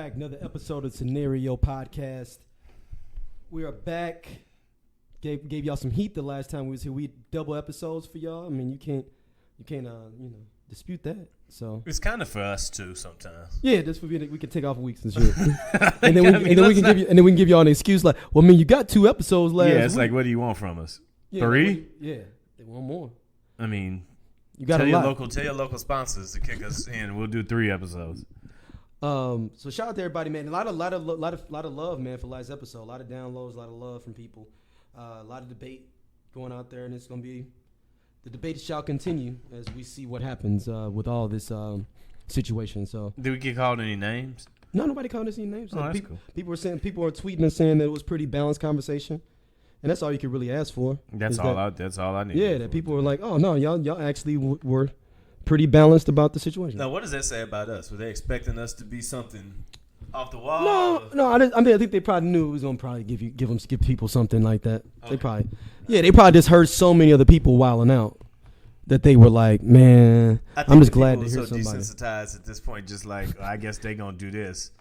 back. Another episode of Scenario Podcast. We are back. Gave y'all some heat the last time we was here. We double episodes for y'all. I mean, you can't dispute that. So it's kind of for us too sometimes. Yeah, that's we can take off weeks and shit. and then we can give y'all an excuse like, well, I mean, you got 2 episodes last. Yeah, it's week. like, what do you want from us? Yeah, 3? They want more. I mean, you got tell your local sponsors to kick us in. We'll do 3 episodes. So shout out to everybody, man. A lot of love, man, for last episode. A lot of downloads, a lot of love from people. A lot of debate going out there, and it's gonna be the debate shall continue as we see what happens with all this situation. So, did we get called any names? No, nobody called us any names. Oh, that's cool. People were tweeting and saying that it was pretty balanced conversation, and that's all you could really ask for. That's all I need. Yeah, that people were like, oh no, y'all actually were pretty balanced about the situation. Now, what does that say about us? Were they expecting us to be something off the wall? No. I think they probably knew it was gonna probably give people something like that. Okay. They probably just heard so many other people wilding out that they were like, man, I'm just glad to hear somebody. So desensitized at this point, just like, I guess they gonna do this.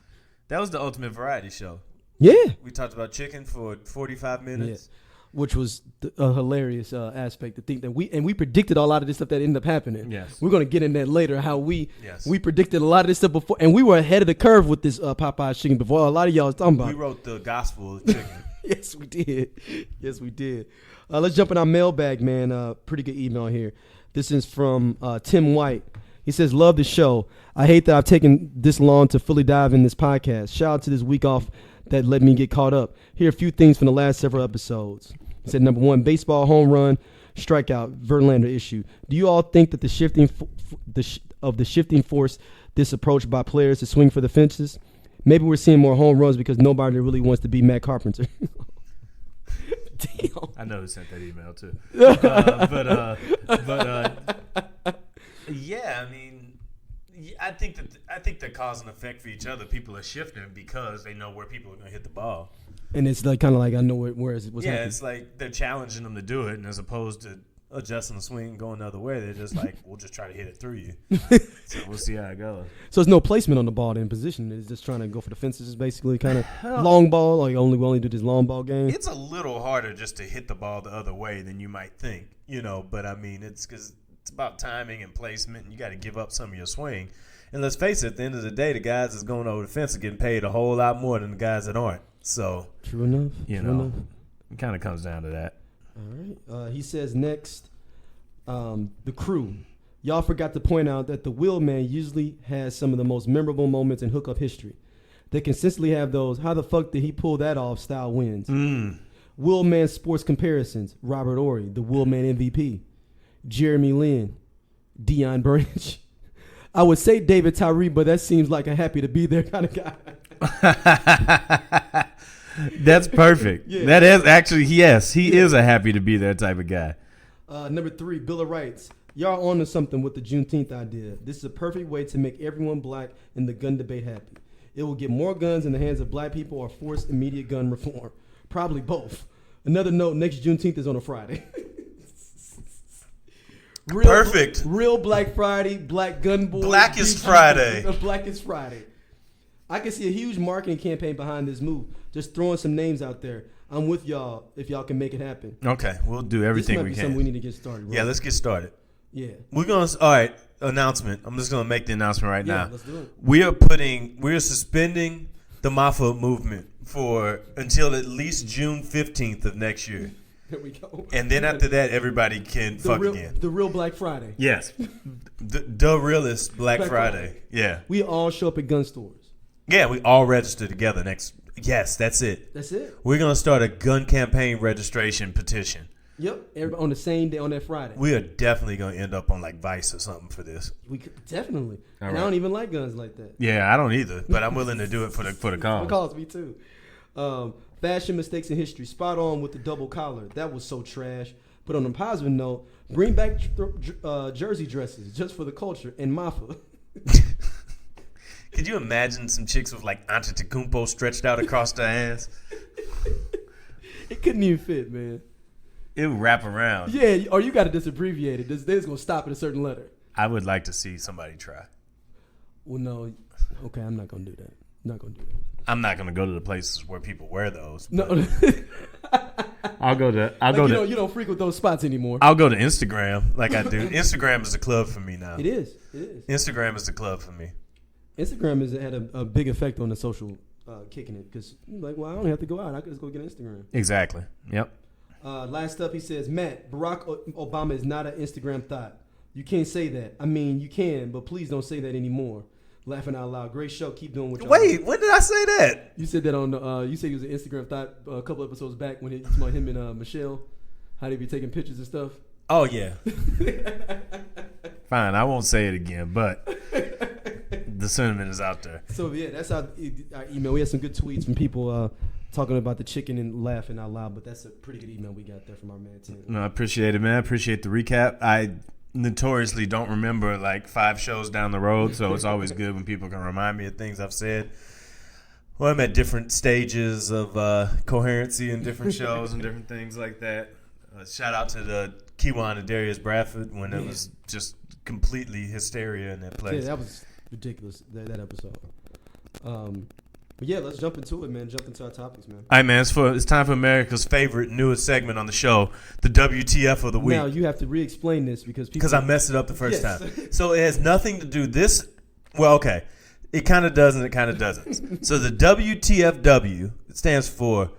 That was the ultimate variety show. Yeah, we talked about chicken for 45 minutes. Yeah. Which was a hilarious aspect to think that we predicted a lot of this stuff that ended up happening. Yes. We're going to get in that later, how we predicted a lot of this stuff before. And we were ahead of the curve with this Popeyes chicken before a lot of y'all was talking about. We wrote the gospel of chicken. Yes, we did. Let's jump in our mailbag, man. Pretty good email here. This is from Tim White. He says, love the show. I hate that I've taken this long to fully dive in this podcast. Shout out to this week off that let me get caught up. Here are a few things from the last several episodes. He said, number 1, baseball home run, strikeout, Verlander issue. Do you all think that the shifting force this approach by players to swing for the fences? Maybe we're seeing more home runs because nobody really wants to be Matt Carpenter. Damn. I know who sent that email too. Yeah, I mean, I think they're cause and effect for each other. People are shifting because they know where people are going to hit the ball. And it's like kind of like I know where is it what's happening. It's like they're challenging them to do it, and as opposed to adjusting the swing and going the other way, they're just like, we'll just try to hit it through you. So we'll see how it goes. So there's no placement on the ball in position. It's just trying to go for the fences. It's basically kind of long ball. Like we only do this long ball game. It's a little harder just to hit the ball the other way than you might think, But I mean, it's because it's about timing and placement, and you got to give up some of your swing. And let's face it, at the end of the day, the guys that's going over the fence are getting paid a whole lot more than the guys that aren't. So true enough. It kind of comes down to that. All right. He says next, the crew. Y'all forgot to point out that the Wheelman usually has some of the most memorable moments in hookup history. They consistently have those, how the fuck did he pull that off style wins. Wheelman sports comparisons. Robert Ory, the Wheelman MVP. Jeremy Lin. Deion Branch. I would say David Tyree, but that seems like a happy to be there kind of guy. That's perfect. Yeah. That is actually, yes, he is a happy to be there type of guy. Number 3, Bill of Rights. Y'all on to something with the Juneteenth idea. This is a perfect way to make everyone black in the gun debate happy. It will get more guns in the hands of black people or force immediate gun reform. Probably both. Another note, next Juneteenth is on a Friday. Perfect. Real Black Friday, Black Gun Boy. Blackest Friday. Blackest Friday. I can see a huge marketing campaign behind this move. Just throwing some names out there. I'm with y'all if y'all can make it happen. Okay, we'll do everything we can. Something we need to get started. Right? Yeah, let's get started. Yeah. All right, announcement. I'm just going to make the announcement right now. Let's do it. We are suspending the MAFA movement until at least June 15th of next year. There we go. And then after that, everybody can again. The real Black Friday. Yes. the realest Black Friday. Yeah. We all show up at gun stores. Yeah, we all register together next. Yes, that's it. That's it. We're going to start a gun campaign registration petition. Yep. Everybody on the same day on that Friday. We are definitely going to end up on like Vice or something for this. We could, definitely. All and right. I don't even like guns like that. Yeah, I don't either, but I'm willing to do it for the cause. Because me too. Fashion mistakes in history. Spot on with the double collar. That was so trash. But on a positive note, bring back jersey dresses just for the culture and MAFA. Could you imagine some chicks with like Antetokounmpo stretched out across their ass? It couldn't even fit, man. It would wrap around. Yeah, or you got to just abbreviate it. They're just going to stop at a certain letter. I would like to see somebody try. Well, no. Okay, I'm not going to do that. Not gonna do that. I'm not gonna go to the places where people wear those. No. You don't frequent those spots anymore. I'll go to Instagram like I do. Instagram is the club for me now. It is. Instagram is the club for me. Instagram has had a big effect on the social kicking it because like, well, I don't have to go out. I can just go get Instagram. Exactly. Yep. Last up, he says, Matt, Barack Obama is not an Instagram thought. You can't say that. I mean, you can, but please don't say that anymore. Laughing out loud. Great show. Keep doing what you're doing. When did I say that? You said that on you said he was an Instagram thought a couple episodes back when it's about him and Michelle, how they be taking pictures and stuff. Oh yeah. Fine, I won't say it again, but the sentiment is out there. So yeah, that's our email. We had some good tweets from people talking about the chicken and laughing out loud, but that's a pretty good email we got there from our man Tim. No, I appreciate it, man. I appreciate the recap. I notoriously don't remember like 5 shows down the road, so it's always good when people can remind me of things I've said. Well, I'm at different stages of coherency in different shows and different things like that. Shout out to the Kiwan and Darius Bradford when it was just completely hysteria in that place. Yeah, that was ridiculous, that episode. But yeah, let's jump into it, man. Jump into our topics, man. All right, man. It's time for America's favorite, newest segment on the show, the WTF of the week. Now, you have to re-explain this because I messed it up the first time. So it has nothing to do this. Well, okay. It kind of does and it kind of doesn't. So the WTFW, it stands for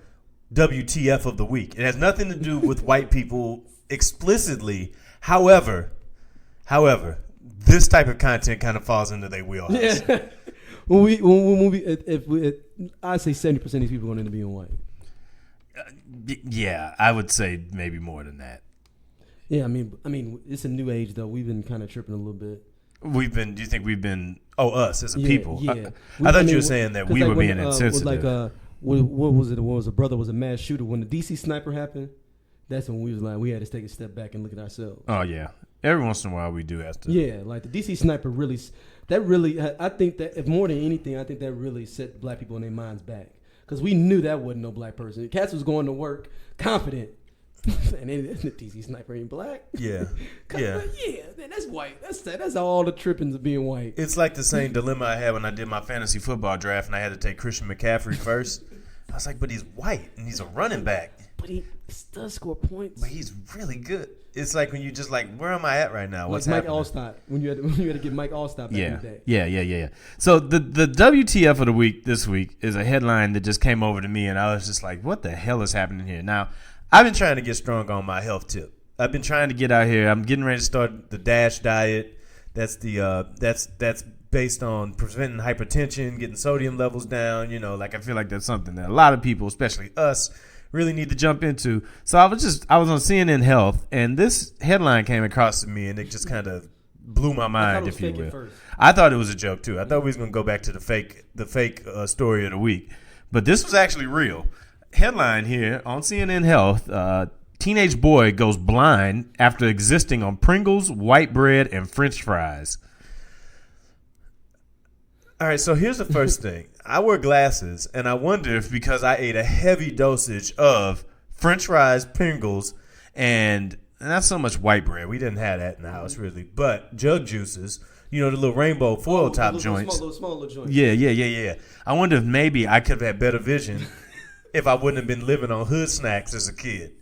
WTF of the week. It has nothing to do with white people explicitly. However, this type of content kind of falls into their wheelhouse. Yeah. I say 70% of these people are going to be in white. Yeah, I would say maybe more than that. Yeah, I mean, it's a new age though. We've been kind of tripping a little bit. Do you think we've been? Oh, us as a people. Yeah. I thought you were saying that we were being insensitive. What was it? What was a brother was a mass shooter when the DC sniper happened? That's when we was like, we had to take a step back and look at ourselves. Oh yeah, every once in a while we do have to. Yeah, like the DC sniper really. I think that if more than anything, I think that really set black people in their minds back because we knew that wasn't no black person. Cats was going to work confident, and then the DC sniper ain't black. Yeah, yeah, man, that's white. That's all the trippings of being white. It's like the same dilemma I had when I did my fantasy football draft and I had to take Christian McCaffrey first. I was like, but he's white and he's a running back. But he does score points. But he's really good. It's like when you just like, where am I at right now? What's like Mike happening? Allstott when you had to get Mike Allstott back in the day. Yeah. So the WTF of the week this week is a headline that just came over to me, and I was just like, what the hell is happening here? Now, I've been trying to get strong on my health tip. I've been trying to get out here. I'm getting ready to start the DASH diet. That's that's based on preventing hypertension, getting sodium levels down. You know, like I feel like that's something that a lot of people, especially us, really need to jump into. So I was on CNN Health, and this headline came across to me, and it just kind of blew my mind, if you will. I thought it was a joke too. I thought we was gonna go back to the fake story of the week, but this was actually real. Headline here on CNN Health: teenage boy goes blind after existing on Pringles, white bread, and French fries. All right, so here's the first thing. I wear glasses, and I wonder if because I ate a heavy dosage of French fries, Pringles, and not so much white bread. We didn't have that in the house, really. But jug juices, you know, the little rainbow foil top joints. Small little joints. Yeah. I wonder if maybe I could have had better vision if I wouldn't have been living on hood snacks as a kid.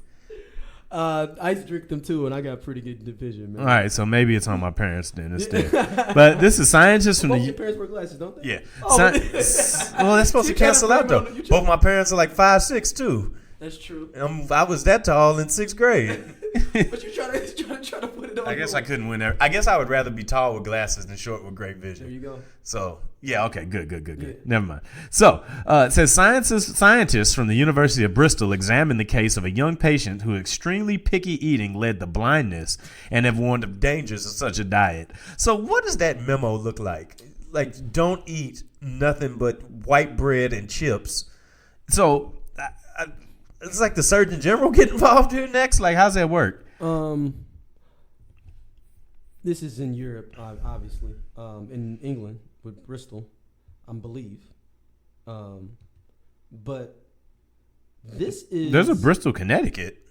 I used to drink them too, and I got pretty good vision, man. All right, so maybe it's on my parents then instead. But this is scientists from your parents wear glasses, don't they? Yeah. Well, that's supposed to cancel out though. Both my parents are like 5'6" too. That's true. I was that tall in 6th grade. But you're trying to put it on. I guess I couldn't win there. I guess I would rather be tall with glasses than short with great vision. There you go. So, yeah, okay, good. Yeah. Never mind. So, it says scientists from the University of Bristol examined the case of a young patient who extremely picky eating led to blindness and have warned of dangers of such a diet. So, what does that memo look like? Like, don't eat nothing but white bread and chips. So, it's like the Surgeon General get involved here next? Like, how's that work? This is in Europe, obviously. In England with Bristol, I believe. But this is... There's a Bristol, Connecticut.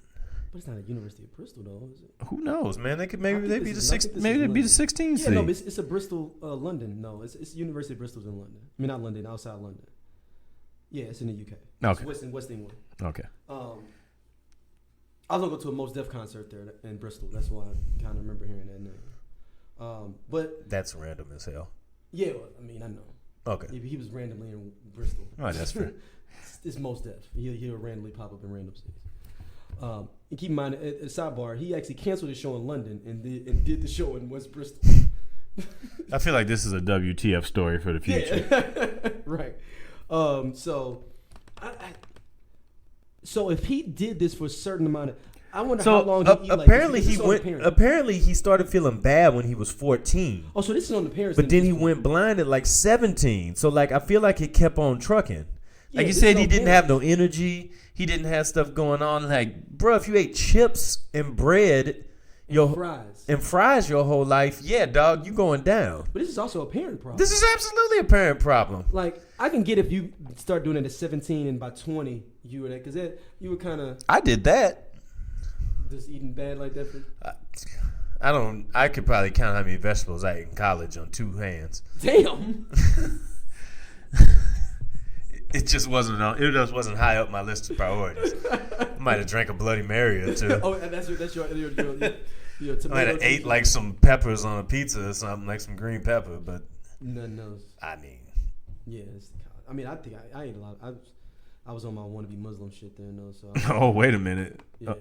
But it's not at University of Bristol, though, is it? Who knows, man? They could I maybe think be this is- the maybe they'd be the 16 Yeah, seed. no, but it's a Bristol, London. No, it's University of Bristol's in London. I mean, not London, outside London. Yeah, it's in the UK. Okay. It's West England. Okay. I was gonna go to a Mos Def concert there in Bristol. That's why I kind of remember hearing that name. But That's random as hell. yeah, well, I mean, I know. Okay. He was randomly in Bristol. All right, that's fair. It's Mos Def. He'll randomly pop up in random cities. And keep in mind, at sidebar, he actually canceled his show in London and did the show in West Bristol. I feel like this is a WTF story for the future. Yeah. Right. So if he did this for a certain amount of, I wonder how long he apparently like, he went. Apparently he started feeling bad when he was 14. Oh, so this is on the parents. But then he went blind at like 17. So like I feel like it kept on trucking. Yeah, Like you said, he didn't have no energy. He didn't have stuff going on. Like, bro, if you ate chips and bread, and fries your whole life, yeah, dog, you going down. But this is also a parent problem. This is absolutely a parent problem. Like, I can get if you start doing it at 17 and by 20 you were that, because you were kind of I did that. just eating bad like that. I could probably count how many vegetables I ate in college on two hands. Damn. It just wasn't high up my list of priorities. I might have drank a Bloody Mary or two. Oh, and that's your I might have ate like some peppers on a pizza or something, like some green pepper, but nothing else. I mean, yeah. I think I ate a lot. I was on my wannabe Muslim shit then though. So oh, wait a minute. Yeah.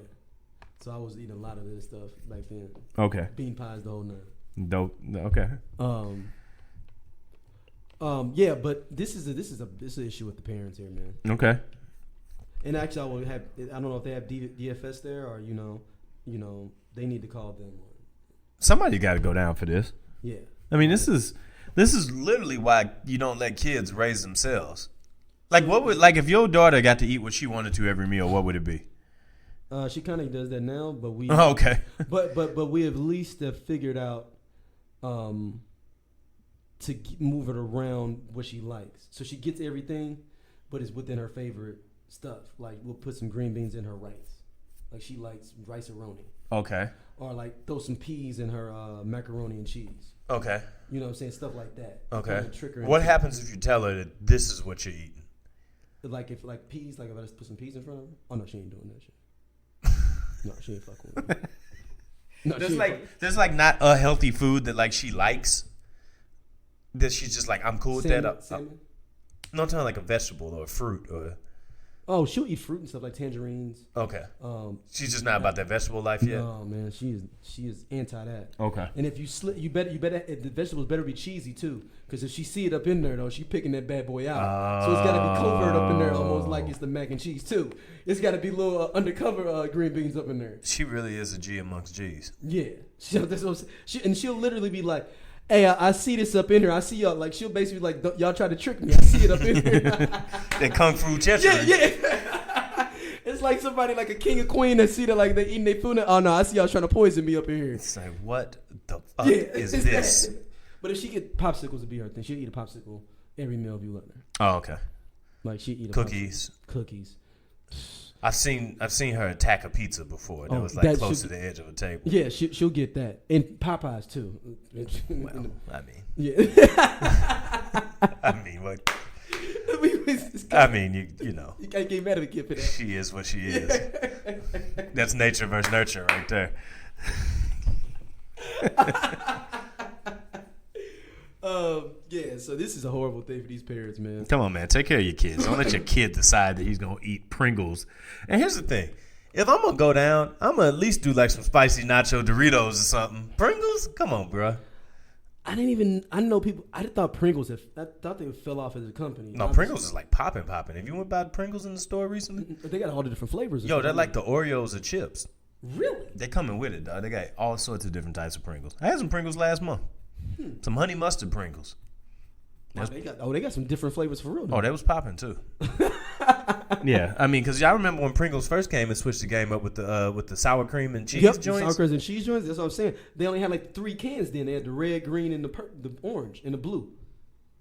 So I was eating a lot of this stuff back then. Okay. Bean pies, the whole nine. Dope. Okay. Yeah, but this is an issue with the parents here, man. Okay. And actually, I don't know if they have DFS there or you know they need to call them. Somebody got to go down for this. Yeah. I mean, this is literally why you don't let kids raise themselves. Like, if your daughter got to eat what she wanted to every meal, what would it be? She kind of does that now, but we. Oh, okay. but we at least have figured out, to move it around what she likes. So she gets everything, but it's within her favorite stuff. Like we'll put some green beans in her rice. Like she likes rice-a-roni. Okay. Or like throw some peas in her macaroni and cheese. Okay. You know what I'm saying? Stuff like that. Okay. Kind of trick her What into happens if you tell her that this is what you're eating? Like if peas, like if I just put some peas in front of her. Oh no, she ain't doing that shit. No, she ain't fucking with me. No, there's not a healthy food that like she likes. That she's just like, I'm cool with that. Salmon? No, I'm talking like a vegetable or a fruit or. Oh, she'll eat fruit and stuff like tangerines. Okay. She's just not about that vegetable life yet. No, man, she is anti that. Okay. And if you better the vegetables better be cheesy too, because if she see it up in there though, she picking that bad boy out. So it's got to be covert up in there, almost like it's the mac and cheese too. It's got to be little undercover green beans up in there. She really is a G amongst G's. Yeah, she'll literally be like, hey, I see this up in here. I see y'all. Like, she'll basically like, y'all try to trick me. I see it up in here. That kung fu treachery. Yeah. It's like somebody like a king or queen that see that like they eating their food. Oh no, I see y'all trying to poison me up in here. It's like, what the fuck is this? That. But if she get popsicles to be her thing, she'll eat a popsicle every meal if you let her. Oh, okay. Like she eat cookies. Cookies. I've seen her attack a pizza before. That was like close to the edge of a table. Yeah, she'll get that, and Popeyes too. Well, I mean, yeah. I mean, what? I mean, you know. You can't get mad at a kid for that. She is what she is. That's nature versus nurture right there. Yeah, so this is a horrible thing for these parents, man. Come on, man. Take care of your kids. Don't let your kid decide that he's going to eat Pringles. And here's the thing. If I'm going to go down, I'm going to at least do like some spicy nacho Doritos or something. Pringles? Come on, bro. I know people, I thought Pringles, I thought they fell off as a company. No, Pringles is like popping. Have you went by Pringles in the store recently? They got all the different flavors. Yo, they're like the Oreos of chips. Really? They coming with it, dog. They got all sorts of different types of Pringles. I had some Pringles last month. Some honey mustard Pringles. They got some different flavors for real. Oh, that was popping too. Yeah, I mean, because y'all remember when Pringles first came and switched the game up with the sour cream and cheese joints. Sour cream and cheese joints. That's what I'm saying. They only had like 3 cans then. They had the red, green, and the orange and the blue.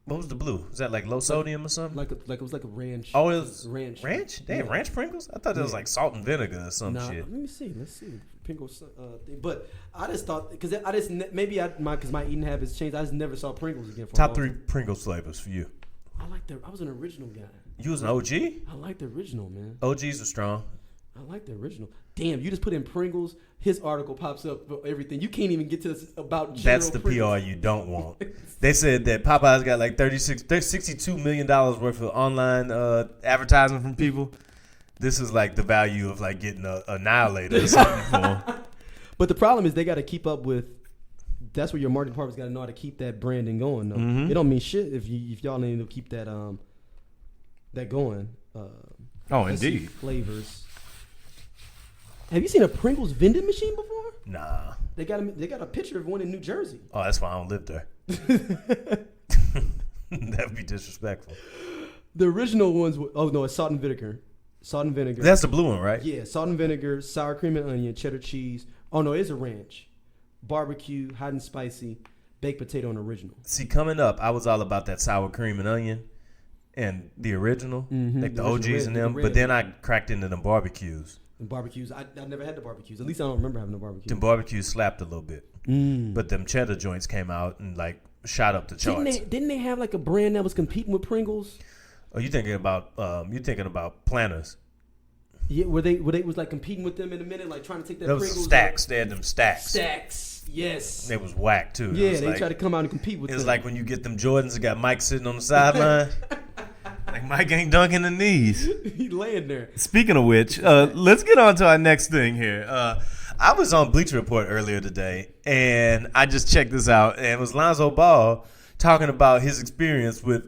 What was the blue? Is that like low sodium or something? Like it was like a ranch. Oh, it was ranch. Ranch? They have ranch Pringles? I thought it was like salt and vinegar or some shit. Let me see. Let's see. Pringles thing. But I just thought because because my eating habits changed. I just never saw Pringles again. For Top 3 Pringles flavors for you. I was an original guy. You was an OG? I like the original, man. OGs are strong. I like the original. Damn, you just put in Pringles. His article pops up for everything. You can't even get to this about. That's the Pringles. PR you don't want. They said that Popeyes got like $62 million worth of online advertising from people. This is like the value of like getting a annihilator or something for them. But the problem is they got to keep up with. That's where your marketing department's got to know how to keep that branding going. Though. Mm-hmm. It don't mean shit if y'all need to keep that that going. Indeed. Flavors. Have you seen a Pringles vending machine before? Nah. They got a picture of one in New Jersey. Oh, that's why I don't live there. That'd be disrespectful. The original ones. It's salt and vinegar. Salt and vinegar. That's the blue one, right? Yeah, salt and vinegar, sour cream and onion, cheddar cheese. Oh no, it's a ranch. Barbecue, hot and spicy, baked potato and original. See, coming up, I was all about that sour cream and onion and the original, like the OGs and them. But then I cracked into them barbecues. And barbecues, I never had the barbecues. At least I don't remember having a barbecue. Them barbecues slapped a little bit. But them cheddar joints came out and like shot up the charts. Didn't they have like a brand that was competing with Pringles? Oh, you thinking about Planters? Yeah, where they was like competing with them in a minute, like trying to take that. That was Pringles stacks. They had them stacks. Stacks, yes. They was whack too. Yeah, they tried to come out and compete with. It's like when you get them Jordans that got Mike sitting on the sideline. Like Mike ain't dunking the knees. He laying there. Speaking of which, let's get on to our next thing here. I was on Bleacher Report earlier today, and I just checked this out, and it was Lonzo Ball talking about his experience with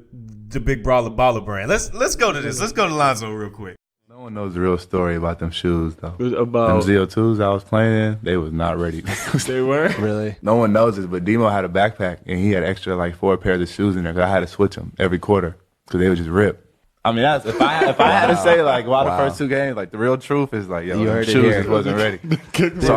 the Big Baller brand. Let's go to this. Let's go to Lonzo real quick. No one knows the real story about them shoes, though. About them ZO2s I was playing in, they was not ready. They weren't? Really? No one knows this, but Demo had a backpack, and he had extra, like, 4 pairs of shoes in there, because I had to switch them every quarter, because they would just rip. I mean, if I had to say, like, the first 2 games, like, the real truth is, like, yo, the shoes just wasn't ready. So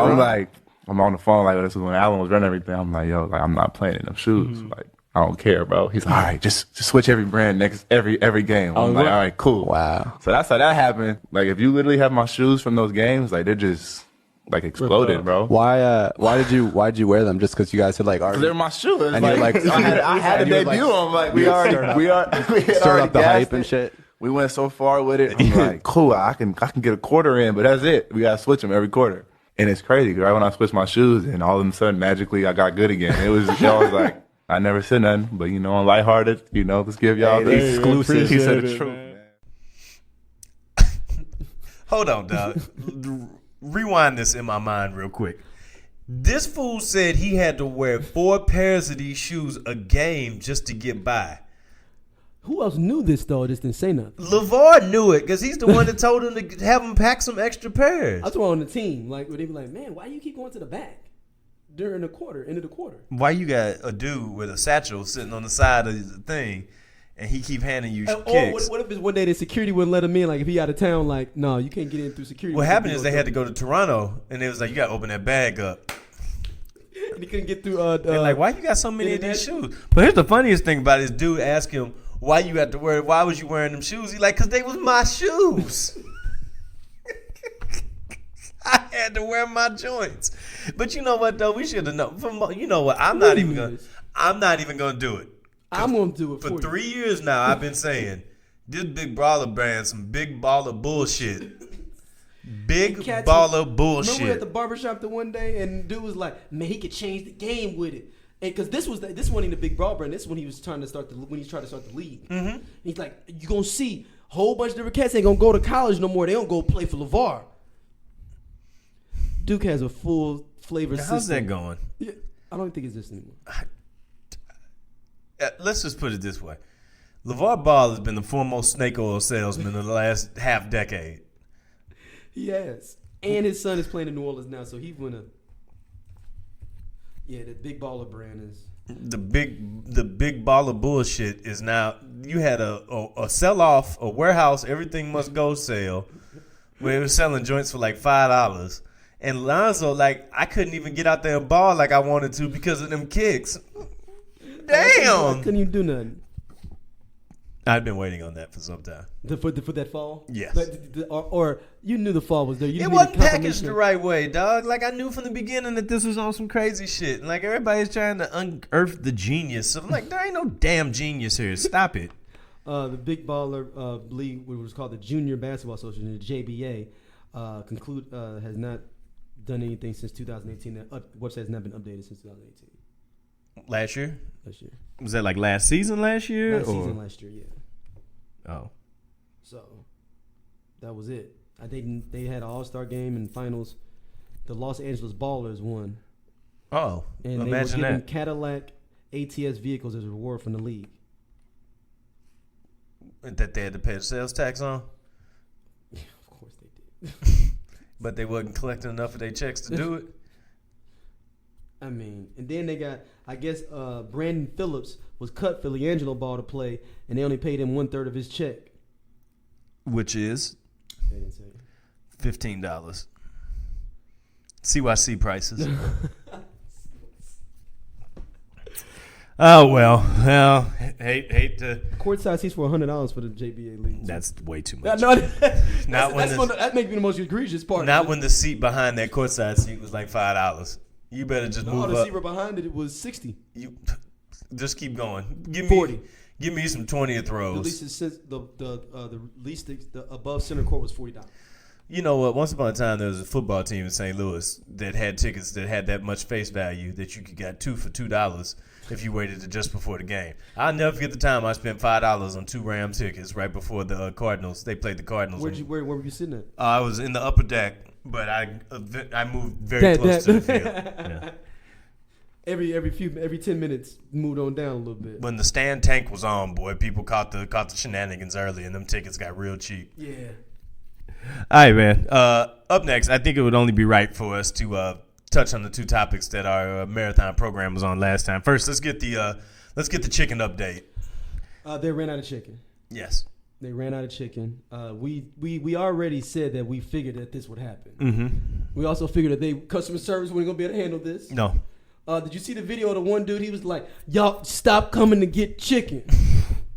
I'm on the phone, like, this was when Allen was running everything. I'm like, yo, like, I'm not playing in them shoes. Like, I don't care, bro. He's like, all right, just switch every brand every game. I'm like, all right, cool. Wow. So that's how that happened. Like, if you literally have my shoes from those games, like, they're just like exploded, bro. Why did you wear them? Just because you guys had like already? They're my shoes. And like, you're like, I had to debut them. Like, we stirred up the hype and shit. We went so far with it. I'm like, cool, I can get a quarter in, but that's it. We gotta switch them every quarter. And it's crazy, right when I switched my shoes, and all of a sudden, magically, I got good again. It was, I was like, I never said nothing, but on lighthearted, let's give y'all the exclusive. He said the truth, man. Hold on, dog. Rewind this in my mind real quick. This fool said he had to wear 4 pairs of these shoes a game just to get by. Who else knew this though? Just didn't say nothing. LeVar knew it because he's the one that told him to have him pack some extra pairs. I was on the team, like, where they be like, man, why you keep going to the back during the quarter, end of the quarter? Why you got a dude with a satchel sitting on the side of the thing, and he keep handing you kicks? What if it's one day the security wouldn't let him in? Like, if he out of town, like, no, you can't get in through security. What happened is they had to go to Toronto, and it was like, you got to open that bag up. And he couldn't get through. They're like, why you got so many of these shoes? But here's the funniest thing about it: this dude asked him, why was you wearing them shoes? He like, because they was my shoes. I had to wear my joints. But you know what though? We should have known. You know what? I'm not even gonna do it. I'm gonna do it for 3 years now. I've been saying this Big Baller brand, some Big Baller bullshit. Big Baller bullshit. Remember we at the barbershop the one day, and dude was like, man, he could change the game with it. And because this wasn't the Big Baller brand. This is when he was trying to start the league. Mm-hmm. He's like, you gonna see a whole bunch of different cats ain't gonna go to college no more. They don't go play for LeVar. Duke has a full flavor system. How's that going? Yeah, I don't think it's this anymore. Let's just put it this way. LeVar Ball has been the foremost snake oil salesman of the last half decade. He has. And his son is playing in New Orleans now, so he's gonna. Yeah, the Big Baller brand is the big Baller bullshit is now. You had a sell off, a warehouse, everything must go sale, where it was selling joints for like $5, and Lonzo, like, I couldn't even get out there and ball like I wanted to because of them kicks. Damn, I couldn't even do nothing. I've been waiting on that for some time. For that fall? Yes. Or you knew the fall was there. You It just wasn't needed packaged confirmation. the right way, dog. Like, I knew from the beginning that this was on some crazy shit. Like, everybody's trying to unearth the genius. I'm like, there ain't no damn genius here. Stop it. The Big Baller League, what was called the Junior Basketball Association, the JBA, has not done anything since 2018. The website has not been updated since 2018. Last year? Last year. Was that like last season last year? Last year, yeah. Oh. So that was it. They had an All-Star game and finals. The Los Angeles Ballers won. Oh, and they were imagine given that. Cadillac ATS vehicles as a reward from the league. That they had to pay the sales tax on? Yeah, of course they did. But they wasn't collecting enough of their checks to do it? I mean, and then they got, I guess, Brandon Phillips was cut for LiAngelo Ball to play, and they only paid him 1/3 of his check. Which is They didn't say. $15. CYC prices. Oh, well, hate to. Courtside seats for $100 for the JBA league. That's way too much. No, that makes me the most egregious part. Not when the seat behind that courtside seat was like $5. You better just No, move the up. receiver behind it was $60. You just keep going. Give me 40. Give me some 20th The rows. least the above center court was $40. You know what? Once upon a time, there was a football team in St. Louis that had tickets that had that much face value that you could get two for $2 if you waited to just before the game. I'll never forget the time I spent $5 on 2 Ram tickets right before the Cardinals. They played the Cardinals. Where were you sitting at? I was in the upper deck, but I moved very close to the field. Yeah. Every 10 minutes, moved on down a little bit. When the stand tank was on, boy, people caught the shenanigans early, and them tickets got real cheap. Yeah. All right, man. Up next, I think it would only be right for us to touch on the 2 topics that our marathon program was on last time. First, let's get the chicken update. They ran out of chicken. Yes. They ran out of chicken. We already said that we figured that this would happen. Mm-hmm. We also figured that customer service wasn't gonna be able to handle this. No. Did you see the video of the one dude? He was like, "Y'all stop coming to get chicken."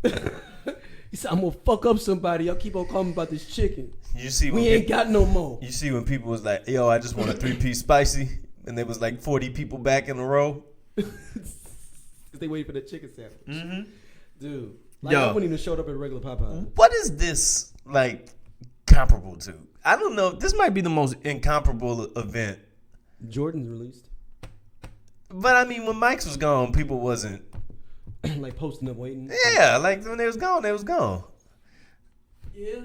He said, "I'm gonna fuck up somebody. Y'all keep on calling about this chicken. You see, we ain't got no more." You see when people was like, "Yo, I just want a 3-piece spicy," and there was like 40 people back in a row. Because they waited for the chicken sandwich. Mm-hmm. Dude, like, I wouldn't even showed up at regular Popeyes. What is this like comparable to? I don't know. This might be the most incomparable event. Jordan's released. But I mean, when Mike's was gone, people wasn't like posting up waiting. Yeah, like when they was gone, they was gone. Yeah.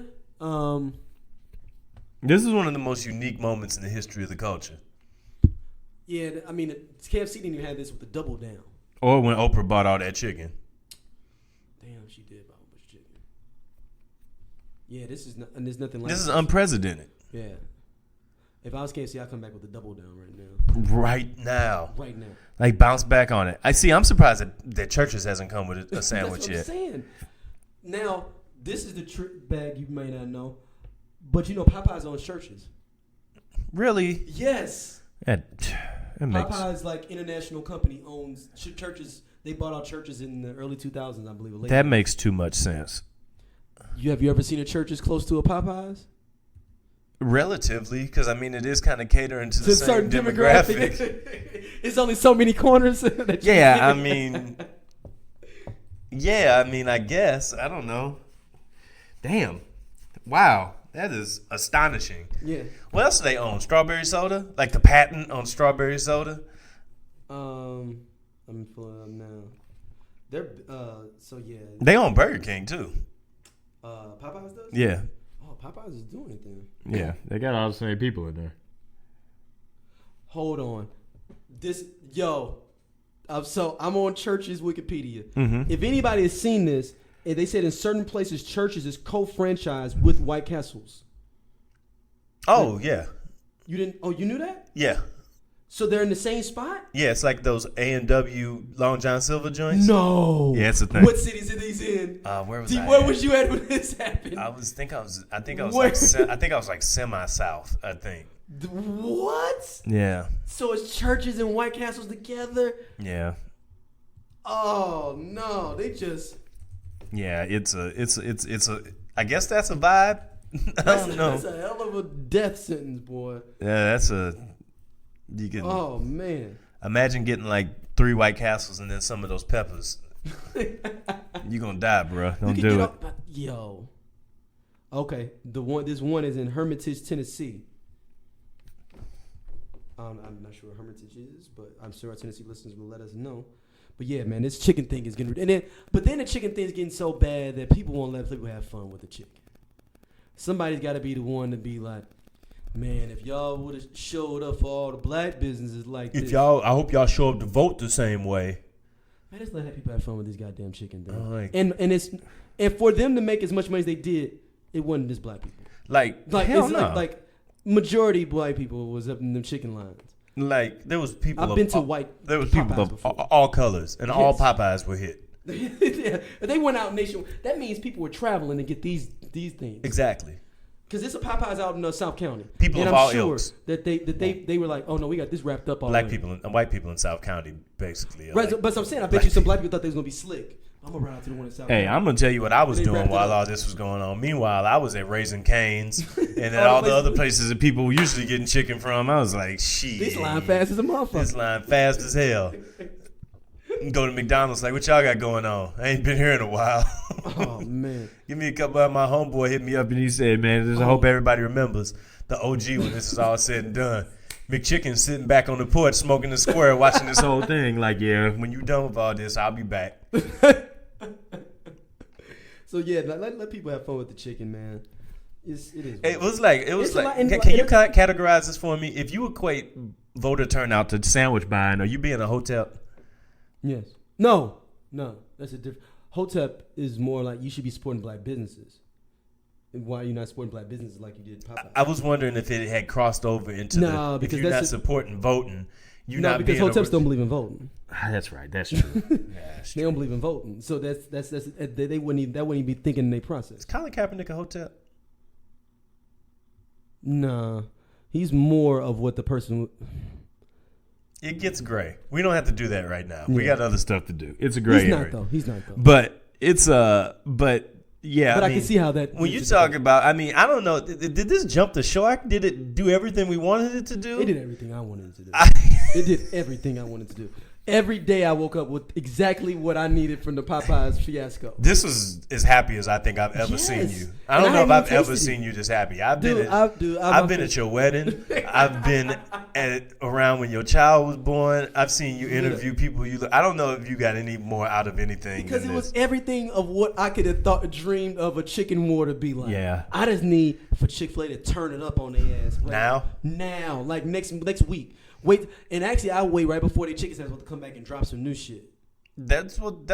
This is one of the most unique moments in the history of the culture. Yeah, I mean, KFC didn't even have this with the double down. Or when Oprah bought all that chicken. Damn, she did buy a bunch of chicken. Yeah, this is and there's nothing like this. Is unprecedented. Yeah. If I was KFC, I'd come back with the double down right now. Right now. Right now. Like, bounce back on it. I'm surprised that Church's hasn't come with a sandwich That's what yet. I'm saying. Now, this is the trick bag you may not know, but you know Popeyes owns Church's. Really? Yes. That makes... Popeyes, like, international company, owns Church's. They bought out Church's in the early 2000s, I believe. That makes too much sense. Have you ever seen a Church's close to a Popeyes? Relatively, because I mean it is kind of catering to the same demographic. It's only so many corners. I mean, I guess I don't know. Damn, wow, that is astonishing. Yeah. What else do they own? Strawberry soda, like the patent on strawberry soda. I'm pulling up now. They're They own Burger King too. Popeyes does. Yeah. Popeyes is doing it then. Yeah, they got all the same people in there. Hold on. I'm on Church's Wikipedia. Mm-hmm. If anybody has seen this, they said in certain places Church's is co-franchised with White Castles. Oh, yeah. You didn't? Oh, you knew that? Yeah. So they're in the same spot? Yeah, it's like those A&W Long John Silver joints. No. Yeah, it's a thing. What cities are these in? Where was I? Where was you at when this happened? I think I was like semi-south, I think. What? Yeah. So it's Church's and White Castles together? Yeah. Oh, no. They just... Yeah, it's a. I guess that's a vibe. I don't know. That's a hell of a death sentence, boy. Yeah, that's a. You can. Oh man. Imagine getting like 3 White Castles and then some of those peppers. You gonna die, bro. Don't do it. Yo. Okay, this one is in Hermitage, Tennessee. I'm not sure what Hermitage is, but I'm sure our Tennessee listeners will let us know. But yeah, man, this chicken thing is getting, but then the chicken thing is getting so bad that people won't let people have fun with the chicken. Somebody's got to be the one to be like, man, if y'all would have showed up for all the black businesses like this. I hope y'all show up to vote the same way. Man, just let people have fun with this goddamn chicken thing. Like, and for them to make as much money as they did, it wasn't just black people. Like hell no. Like majority black people was up in them chicken lines. Like there was people. I've been to white. There was people of all colors, and all Popeyes were hit. Yeah, they went out nationwide. That means people were traveling to get these things. Exactly. Because it's a Popeyes out in South County. People and of I'm all sure ilks. that they were like, oh no, we got this wrapped up Black already. people and white people in South County, basically. Right, like, but I'm saying, I bet you some black people thought they was gonna be slick. I'm gonna run out to the one in South County. Hey, I'm gonna tell you what I was They doing wrapped it while up. all this was going on. Meanwhile, I was at Raising Cane's and at all the other places that people were usually getting chicken from. I was like, shit. This line fast as a motherfucker. This line fast as hell. Go to McDonald's like, what y'all got going on? I ain't been here in a while. Oh man. Give me a couple of my homeboy hit me up and he said, man, I hope everybody remembers the OG when this is all said and done. McChicken's sitting back on the porch smoking the square watching this whole thing. Like, yeah, when you done with all this, I'll be back. So yeah, let people have fun with the chicken, man. It is. It was like. Can you categorize this for me? If you equate voter turnout to sandwich buying, are you being a hotel? Yes. No. That's a different. Hotep is more like you should be supporting black businesses. And why are you not supporting black businesses like you did Popeyes? I was wondering if it had crossed over into because if you're not supporting voting. You're not because Hoteps don't believe in voting. That's right. That's true. They don't believe in voting, so that's they wouldn't even be thinking in their process. Is Colin Kaepernick a Hotep? Nah, he's more of what the person. It gets gray. We don't have to do that right now. Yeah. We got other stuff to do. It's a gray area. He's not though. But it's yeah. But I can see how that. When you talk about, I mean, I don't know. Did this jump the shark? Did it do everything we wanted it to do? It did everything I wanted it to do. It did everything I wanted to do. Every day I woke up with exactly what I needed from the Popeyes fiasco. This was as happy as I think I've ever seen you. I don't know if I've ever seen you this happy. I've been at your wedding. I've been around when your child was born. I've seen you interview people. I don't know if you got any more out of anything. Because it was everything of what I could have dreamed of a chicken war to be like. Yeah. I just need for Chick-fil-A to turn it up on their ass. Like, now, like next week. Wait, and actually, I wait right before the chicken sandwich to come back and drop some new shit. That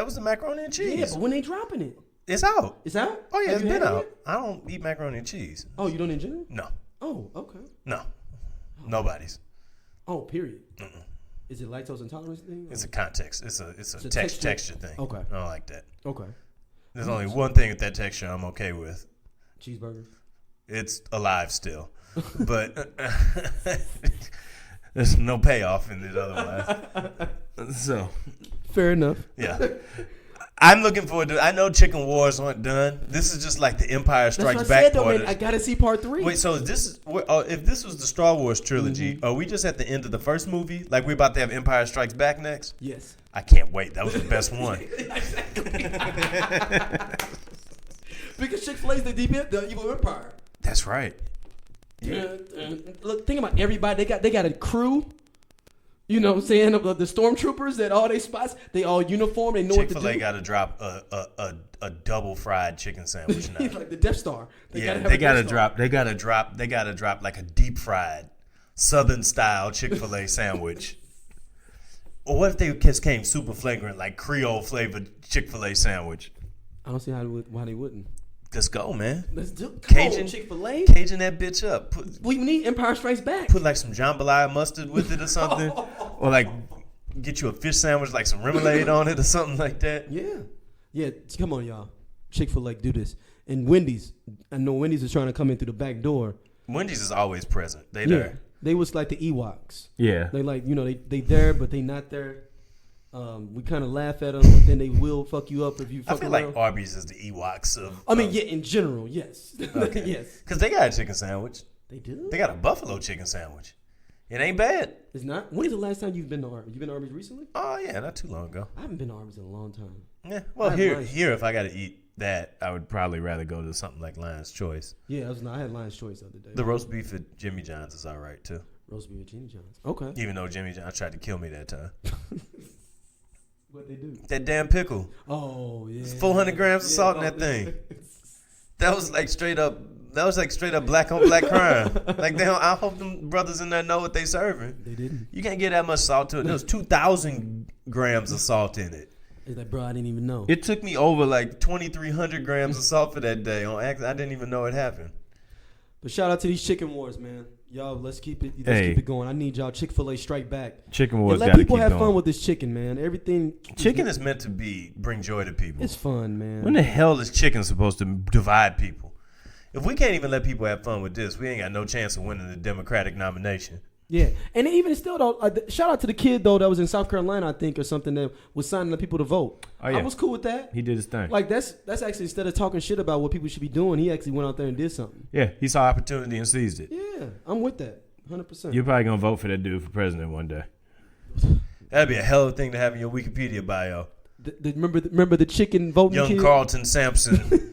was the macaroni and cheese. Yeah, but when they dropping it, it's out. It's out. Oh yeah, Have it's you been had out. it? I don't eat macaroni and cheese. Oh, you don't enjoy it? No. Oh, okay. No. Nobody's. Oh, period. Is it lactose intolerance thing? It's a context. It's a texture thing. Okay. I don't like that. Okay. There's only one thing with that texture I'm okay with. Cheeseburger. It's alive still, but there's no payoff in it otherwise. So, fair enough. Yeah. I'm looking forward to. I know Chicken Wars aren't done. This is just like the Empire Strikes Back part. I gotta see part 3. Wait, so if this was the Star Wars trilogy, are we just at the end of the first movie? Like we're about to have Empire Strikes Back next? Yes. I can't wait. That was the best one. Because Chick-fil-A's the evil empire. That's right. Look, think about everybody. They got a crew. You know what I'm saying? Of the stormtroopers at all they spots. They all uniform. They know what to do. Chick-fil-A got to drop a double fried chicken sandwich now. Like the Death Star. They got to drop like a deep fried Southern style Chick-fil-A sandwich. Or what if they just came super flagrant, like Creole flavored Chick-fil-A sandwich? I don't see why they wouldn't. Let's go, man. Let's do Cajun Chick-fil-A. Cajun that bitch up. We need Empire Strikes Back. Put like some jambalaya mustard with it or something. Or like get you a fish sandwich, like some remoulade on it or something like that. Yeah. Come on, y'all. Chick-fil-A, do this. And Wendy's. I know Wendy's is trying to come in through the back door. Wendy's is always present. They there. They was like the Ewoks. Yeah. They like, they there, but they not there. We kind of laugh at them, but then they will fuck you up if you fuck I feel around. like Arby's is the Ewoks of. I mean, yeah, in general, yes. Okay. Yes. Because they got a chicken sandwich. They do? They got a buffalo chicken sandwich. It ain't bad. It's not? When is the last time you've been to Arby's? You been to Arby's recently? Oh, yeah, not too long ago. I haven't been to Arby's in a long time. Yeah, well, I here, had if I got to eat that, I would probably rather go to something like Lion's Choice. Yeah, I had Lion's Choice the other day. The roast beef at Jimmy John's is all right, too. Roast beef at Jimmy John's. Okay. Even though Jimmy John's tried to kill me that time. What they do? That damn pickle. Oh, yeah. 400 grams of salt in that thing. That was like straight up black on black crime. Like, I hope them brothers in there know what they serving. They didn't. You can't get that much salt to it. There was 2,000 grams of salt in it. It's like, bro, I didn't even know. It took me over like 2,300 grams of salt for that day. On accident. I didn't even know it happened. But shout out to these chicken wars, man. Y'all, let's keep it going. I need y'all Chick-fil-A strike back. Chicken wars. And let people have fun with this chicken, man. Everything. Chicken is meant to bring joy to people. It's fun, man. When the hell is chicken supposed to divide people? If we can't even let people have fun with this, we ain't got no chance of winning the Democratic nomination. Yeah, and even still though, shout out to the kid though that was in South Carolina, I think, or something, that was signing the people to vote. Oh, yeah. I was cool with that. He did his thing. Like that's actually, instead of talking shit about what people should be doing, he actually went out there and did something. Yeah, he saw opportunity and seized it. Yeah, I'm with that, 100%. You're probably gonna vote for that dude for president one day. That'd be a hell of a thing to have in your Wikipedia bio. Remember the chicken voting Young kid? Carlton Sampson.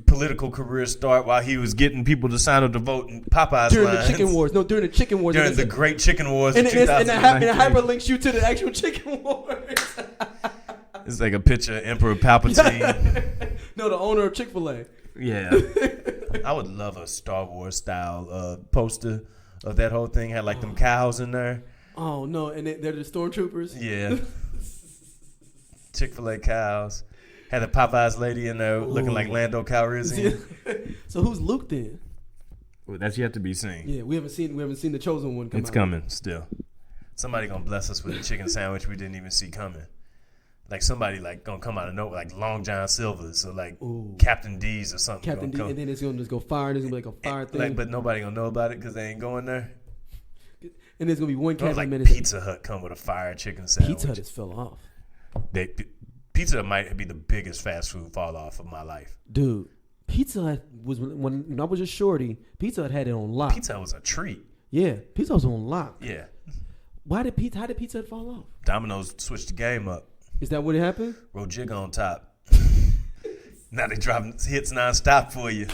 Political career start while he was getting people to sign up to vote in Popeyes during lines. the chicken wars. No, during the chicken wars. During the Great Chicken Wars and of it 2019. hyperlinks you to the actual chicken wars. It's like a picture of Emperor Palpatine. No, the owner of Chick-fil-A. Yeah. I would love a Star Wars style poster of that whole thing. Had like them cows in there. Oh, no, and they're the stormtroopers? Yeah. Chick-fil-A cows. Had a Popeyes lady in there looking like Lando Calrissian. So who's Luke then? Well, that's yet to be seen. Yeah, we haven't seen the chosen one come out. It's coming still. Somebody gonna bless us with a chicken sandwich we didn't even see coming. Like somebody like gonna come out of nowhere, like Long John Silver's or like Captain D's or something. Captain D, and then it's gonna just go fire. There's gonna be like a fire thing. Like, but nobody gonna know about it because they ain't going there. And there's gonna be one Captain like minute. Pizza Hut come with a fire chicken sandwich. Pizza Hut just fell off. Pizza Hut might be the biggest fast food fall off of my life. Dude, Pizza Hut was, when I was just shorty, Pizza Hut had it on lock. Pizza Hut was a treat. Yeah, Pizza Hut was on lock. Yeah. How did Pizza Hut fall off? Domino's switched the game up. Is that what happened? Roll jig on top. Now they dropping hits nonstop for you.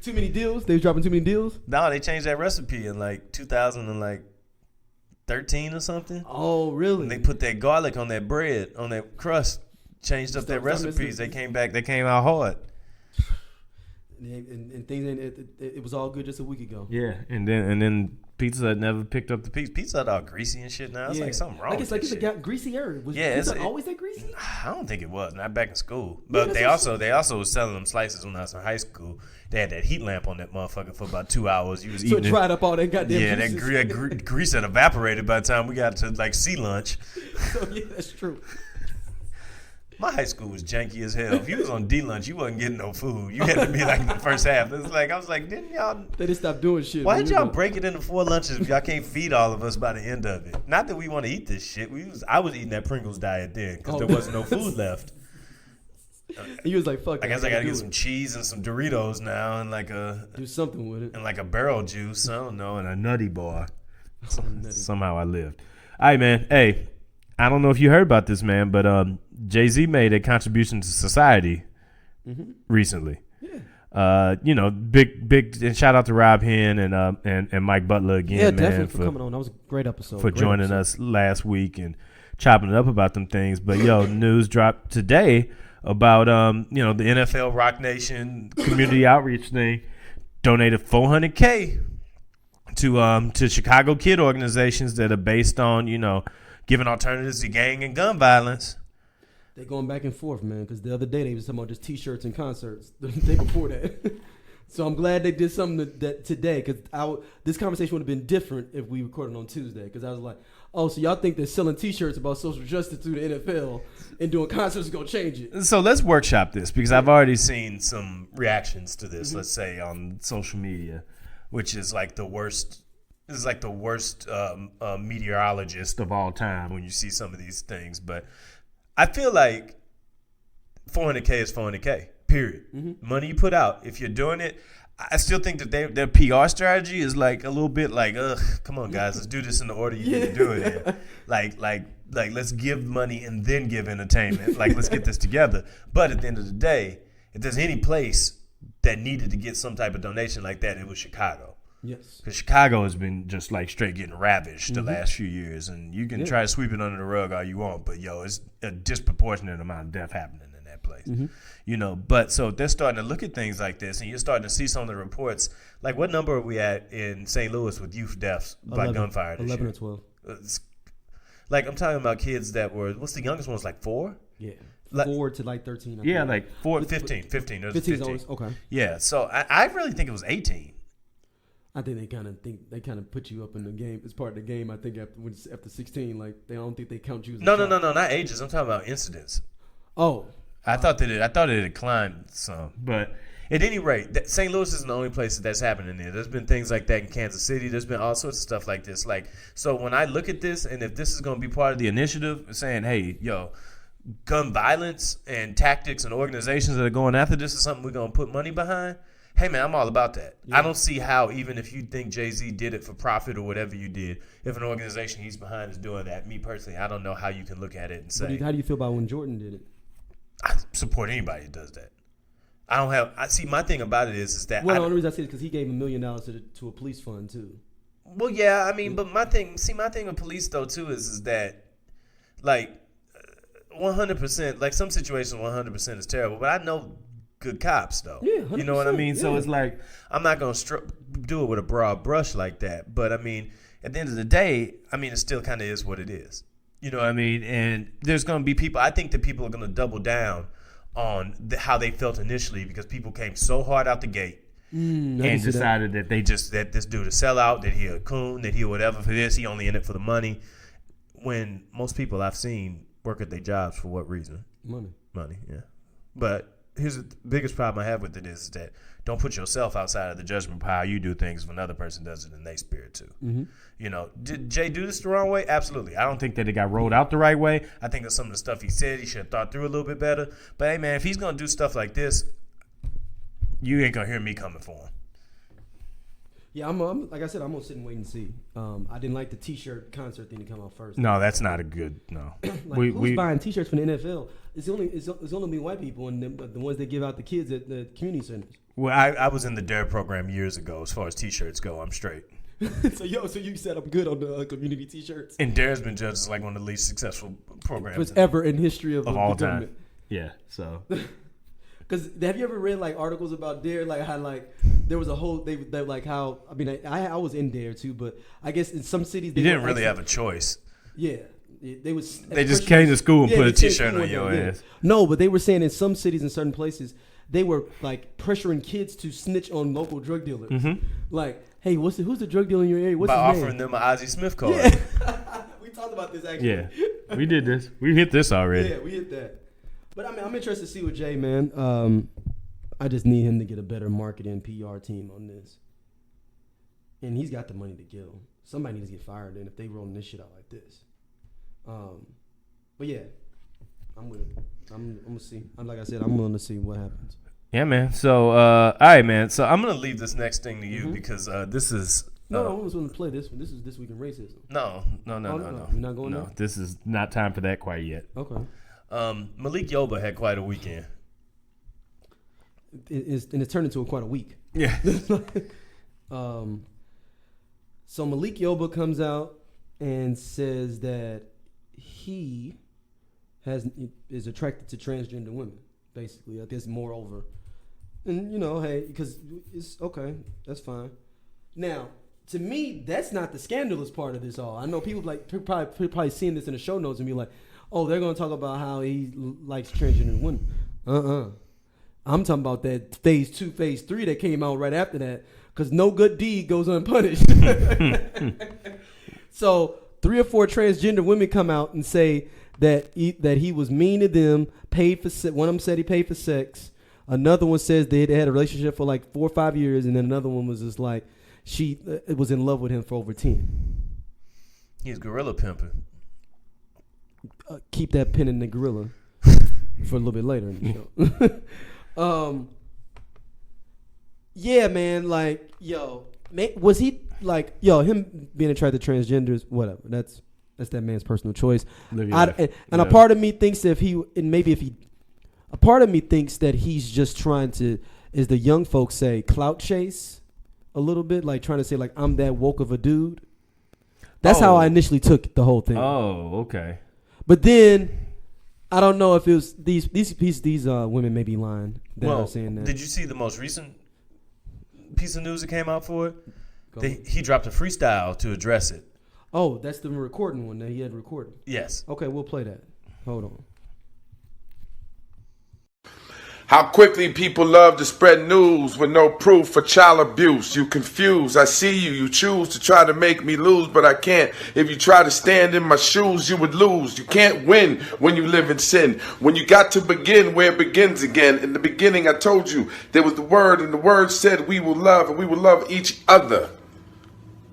Too many deals? They was dropping too many deals? No, they changed that recipe in like 2013 or something. Oh, really? And they put that garlic on that bread, on that crust, changed up their recipes. They came out hard. And things, it was all good just a week ago. Yeah, and then Pizza Hut never picked up the piece. Pizza Hut all greasy and shit now. It's like something wrong. It's a greasier. Was Pizza Hut always that greasy? I don't think it was. Not back in school. But they also was selling them slices when I was in high school. They had that heat lamp on that motherfucker for about 2 hours. You was eating it dried up all that goddamn juices. That grease had evaporated by the time we got to like sea lunch. So yeah, that's true. My high school was janky as hell. If you was on D lunch, you wasn't getting no food. You had to be like the first half. It's like I was like, didn't y'all? They just stopped doing shit. Why did y'all break it into 4 lunches if y'all can't feed all of us by the end of it? Not that we want to eat this shit. I was eating that Pringles diet then because there wasn't no food left. He was like, "Fuck." I guess I gotta get some cheese and some Doritos now, and like do something with it, and like a barrel juice. I don't know, and a nutty bar. Somehow I lived. All right, man. Hey, I don't know if you heard about this, man, but Jay-Z made a contribution to society recently. Yeah. Big and shout out to Rob Henn and Mike Butler again. Yeah, man, definitely for coming on. That was a great episode. For joining us last week and chopping it up about them things. But news dropped today about the NFL Rock Nation community outreach thing donated $400K to Chicago kid organizations that are based on giving alternatives to gang and gun violence. They're going back and forth, man, because the other day they was talking about just T-shirts and concerts. The day before that. So I'm glad they did something that today, because this conversation would have been different if we recorded on Tuesday, because I was like, oh, so y'all think that selling T-shirts about social justice through the NFL and doing concerts is going to change it? So let's workshop this, because I've already seen some reactions to this, let's say, on social media, which is like the worst is like the worst meteorologist of all time when you see some of these things. But I feel like 400K is 400K, period. Mm-hmm. Money you put out. If you're doing it, I still think that their PR strategy is like a little bit like, ugh, come on, guys, let's do this in the order you need to do it in. Like, let's give money and then give entertainment. Like, let's get this together. But at the end of the day, if there's any place that needed to get some type of donation like that, it was Chicago. Yes. Because Chicago has been just like straight getting ravaged the last few years. And you can try to sweep it under the rug all you want, but, it's a disproportionate amount of death happening in that place. Mm-hmm. But so they're starting to look at things like this, and you're starting to see some of the reports. Like, what number are we at in St. Louis with youth deaths by gunfire this 11 year? or 12. Like, I'm talking about kids that were, what's the youngest one? Was like 4? Yeah. Like, 4 to like 13. I think. Like 4, 15. 15. There's 15. Okay. Yeah, so I really think it was 18. I think they kind of put you up in the game. It's part of the game. I think after 16, like they don't think they count you as No, not ages. I'm talking about incidents. Oh. I thought it had climbed some, but at any rate, St. Louis isn't the only place that's happening there. There's been things like that in Kansas City. There's been all sorts of stuff like this. Like, so when I look at this, and if this is going to be part of the initiative, saying, hey, gun violence and tactics and organizations that are going after this is something we're going to put money behind. Hey, man, I'm all about that. Yeah. I don't see how, even if you think Jay-Z did it for profit or whatever you did, if an organization he's behind is doing that, me personally, I don't know how you can look at it and say. How do you feel about when Jordan did it? I support anybody that does that. My thing about it is that. Well, the only reason I say it is because he gave $1 million to a police fund, too. Well, yeah, I mean, but my thing with police, though, too, is that, like, 100%, like, some situations 100% is terrible, but I know good cops, though. Yeah, 100%, you know what I mean? Yeah. So it's like, I'm not going to do it with a broad brush like that. But, I mean, at the end of the day, I mean, it still kind of is what it is. You know what I mean? And there's going to be people, I think that people are going to double down on how they felt initially because people came so hard out the gate and decided that that this dude is a sellout, that he a coon, that he whatever for this, he only in it for the money. When most people I've seen work at their jobs for what reason? Money, yeah. But here's the biggest problem I have with it is that don't put yourself outside of the judgment of how you do things if another person does it in their spirit too. Mm-hmm. Did Jay do this the wrong way? Absolutely. I don't think that it got rolled out the right way. I think that some of the stuff he said he should have thought through a little bit better. But hey, man, if he's going to do stuff like this, you ain't going to hear me coming for him. Yeah, I'm like I said, I'm gonna sit and wait and see. I didn't like the T-shirt concert thing to come out first. No, that's not a good no. Like, who's buying T-shirts for the NFL? It's only white people and the ones that give out the kids at the community centers. Well, I was in the DARE program years ago. As far as T-shirts go, I'm straight. so you said I'm good on the community T-shirts. And DARE's been judged as like one of the least successful programs ever in history of all the time. Government. Yeah, so. Because have you ever read like articles about DARE, like how like there was a whole they like how I mean I was in DARE too, but I guess in some cities you didn't really have a choice. Yeah, they just came to school and put a T-shirt on your ass. No, but they were saying in some cities in certain places they were like pressuring kids to snitch on local drug dealers. Mm-hmm. Like, hey, who's the drug dealer in your area? What's by his offering name? them an Ozzie Smith card. Yeah. We talked about this actually. Yeah, we did this. We hit this already. Yeah, we hit that. But I mean, I'm interested to see with Jay, man. I just need him to get a better marketing PR team on this. And he's got the money to give them. Somebody needs to get fired then if they rolling this shit out like this. But yeah, I'm with it. I'm gonna see. Like I said, I'm willing to see what happens. Yeah, man. So, all right, man. So I'm gonna leave this next thing to you because this is. No, I was going to play this one. This is This Week in Racism. No. You're not going there? This is not time for that quite yet. Okay. Malik Yoba had quite a weekend. It's turned into quite a week. Yeah. So Malik Yoba comes out and says that he is attracted to transgender women, basically. I guess moreover. And, hey, because it's okay. That's fine. Now, to me, that's not the scandalous part of this all. I know people probably seeing this in the show notes and be like, oh, they're going to talk about how he likes transgender women. I'm talking about that phase 2, phase 3 that came out right after that, because no good deed goes unpunished. So 3 or 4 transgender women come out and say that he was mean to them, paid for sex. One of them said he paid for sex. Another one says they had a relationship for like 4 or 5 years, and then another one was just like, she was in love with him for over 10. He's gorilla pimping. Keep that pin in the gorilla for a little bit later in the show. Yeah, man. Like, yo, was he like, yo, him being attracted to transgenders? Whatever. That's that man's personal choice. A part of me thinks that a part of me thinks that he's just trying to, as the young folks say, clout chase a little bit, like trying to say like I'm that woke of a dude. That's how I initially took the whole thing. Oh, okay. But then I don't know if it was these women may be lying that are saying that. Did you see the most recent piece of news that came out for it? He dropped a freestyle to address it. Oh, that's the recording one that he had recorded. Yes. Okay, we'll play that. Hold on. How quickly people love to spread news with no proof for child abuse. You confuse, I see you. You choose to try to make me lose, but I can't. If you try to stand in my shoes, you would lose. You can't win when you live in sin. When you got to begin where it begins again. In the beginning, I told you there was the word, and the word said we will love, and we will love each other.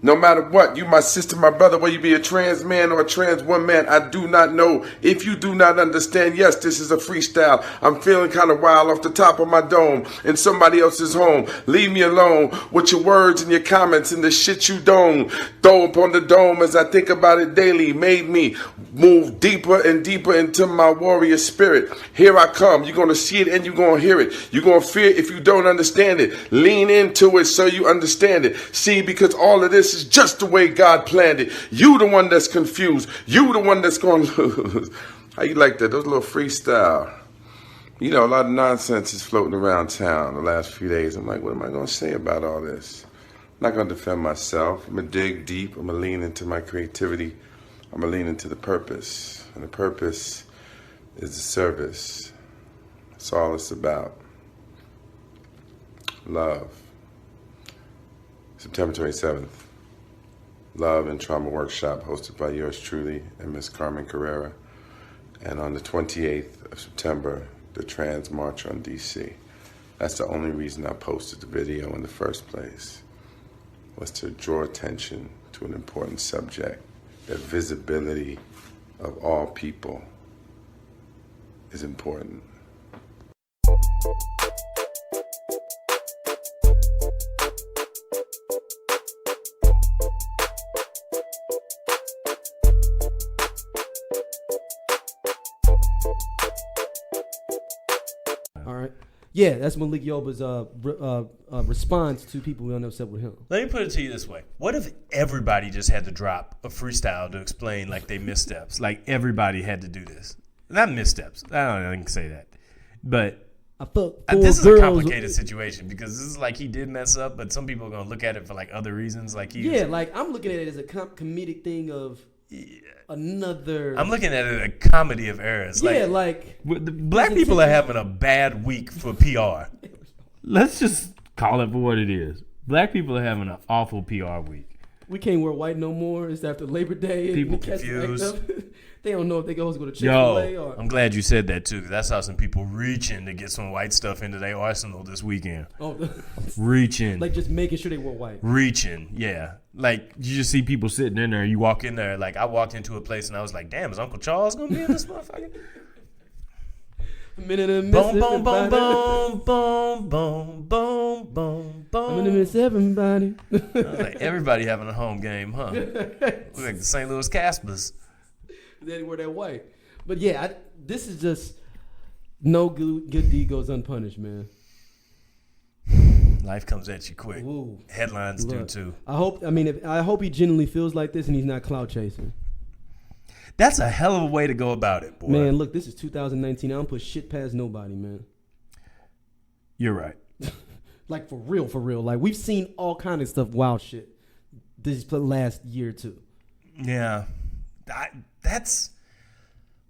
No matter what, you my sister, my brother, whether you be a trans man or a trans woman, I do not know. If you do not understand, yes, this is a freestyle. I'm feeling kind of wild off the top of my dome in somebody else's home. Leave me alone with your words and your comments and the shit you don't throw upon the dome as I think about it daily. Made me move deeper and deeper into my warrior spirit. Here I come. You're going to see it and you're going to hear it. You're going to fear it if you don't understand it. Lean into it so you understand it. See, because all of this is just the way God planned it. You the one that's confused. You the one that's going to lose. How you like that? Those little freestyle. You know, a lot of nonsense is floating around town the last few days. I'm like, what am I going to say about all this? I'm not going to defend myself. I'm going to dig deep. I'm going to lean into my creativity. I'm going to lean into the purpose. And the purpose is the service. That's all it's about. Love. September 27th. Love and Trauma Workshop hosted by yours truly and Miss Carmen Carrera. And on the 28th of September, the Trans March on DC. That's the only reason I posted the video in the first place, was to draw attention to an important subject, that visibility of all people is important. Yeah, that's Malik Yoba's response to people who are upset with him. Let me put it to you this way. What if everybody just had to drop a freestyle to explain like they missteps? Like everybody had to do this. Not missteps. I can say that. But this is a complicated situation because this is like he did mess up, but some people are going to look at it for like other reasons. Like like I'm looking at it as a comedic thing of another. I'm looking at it a comedy of errors. Yeah, black people are having a bad week for PR. Let's just call it for what it is. Black people are having an awful PR week. We can't wear white no more. It's after Labor Day. People confused. They don't know if they go to Chick-fil-A or. I'm glad you said that too. Cause I saw some people reaching to get some white stuff into their arsenal this weekend. Oh, reaching. Like just making sure they were white. Reaching, yeah. Like you just see people sitting in there. You walk in there. Like I walked into a place and I was like, "Damn, is Uncle Charles gonna be in this motherfucker?" I'm in a boom, boom, boom, boom, boom, boom, boom, boom, boom. I'm in a miss everybody. Like everybody having a home game, huh? Look like the St. Louis Caspers. They wear that white. But yeah, this is just no good deed goes unpunished, man. Life comes at you quick. Ooh. Headlines do too. I hope he genuinely feels like this and he's not clout chasing. That's a hell of a way to go about it, boy. Man, look, this is 2019. I don't put shit past nobody, man. You're right. Like, for real. Like, we've seen all kind of stuff, wild shit, this last year or two. Yeah. That's...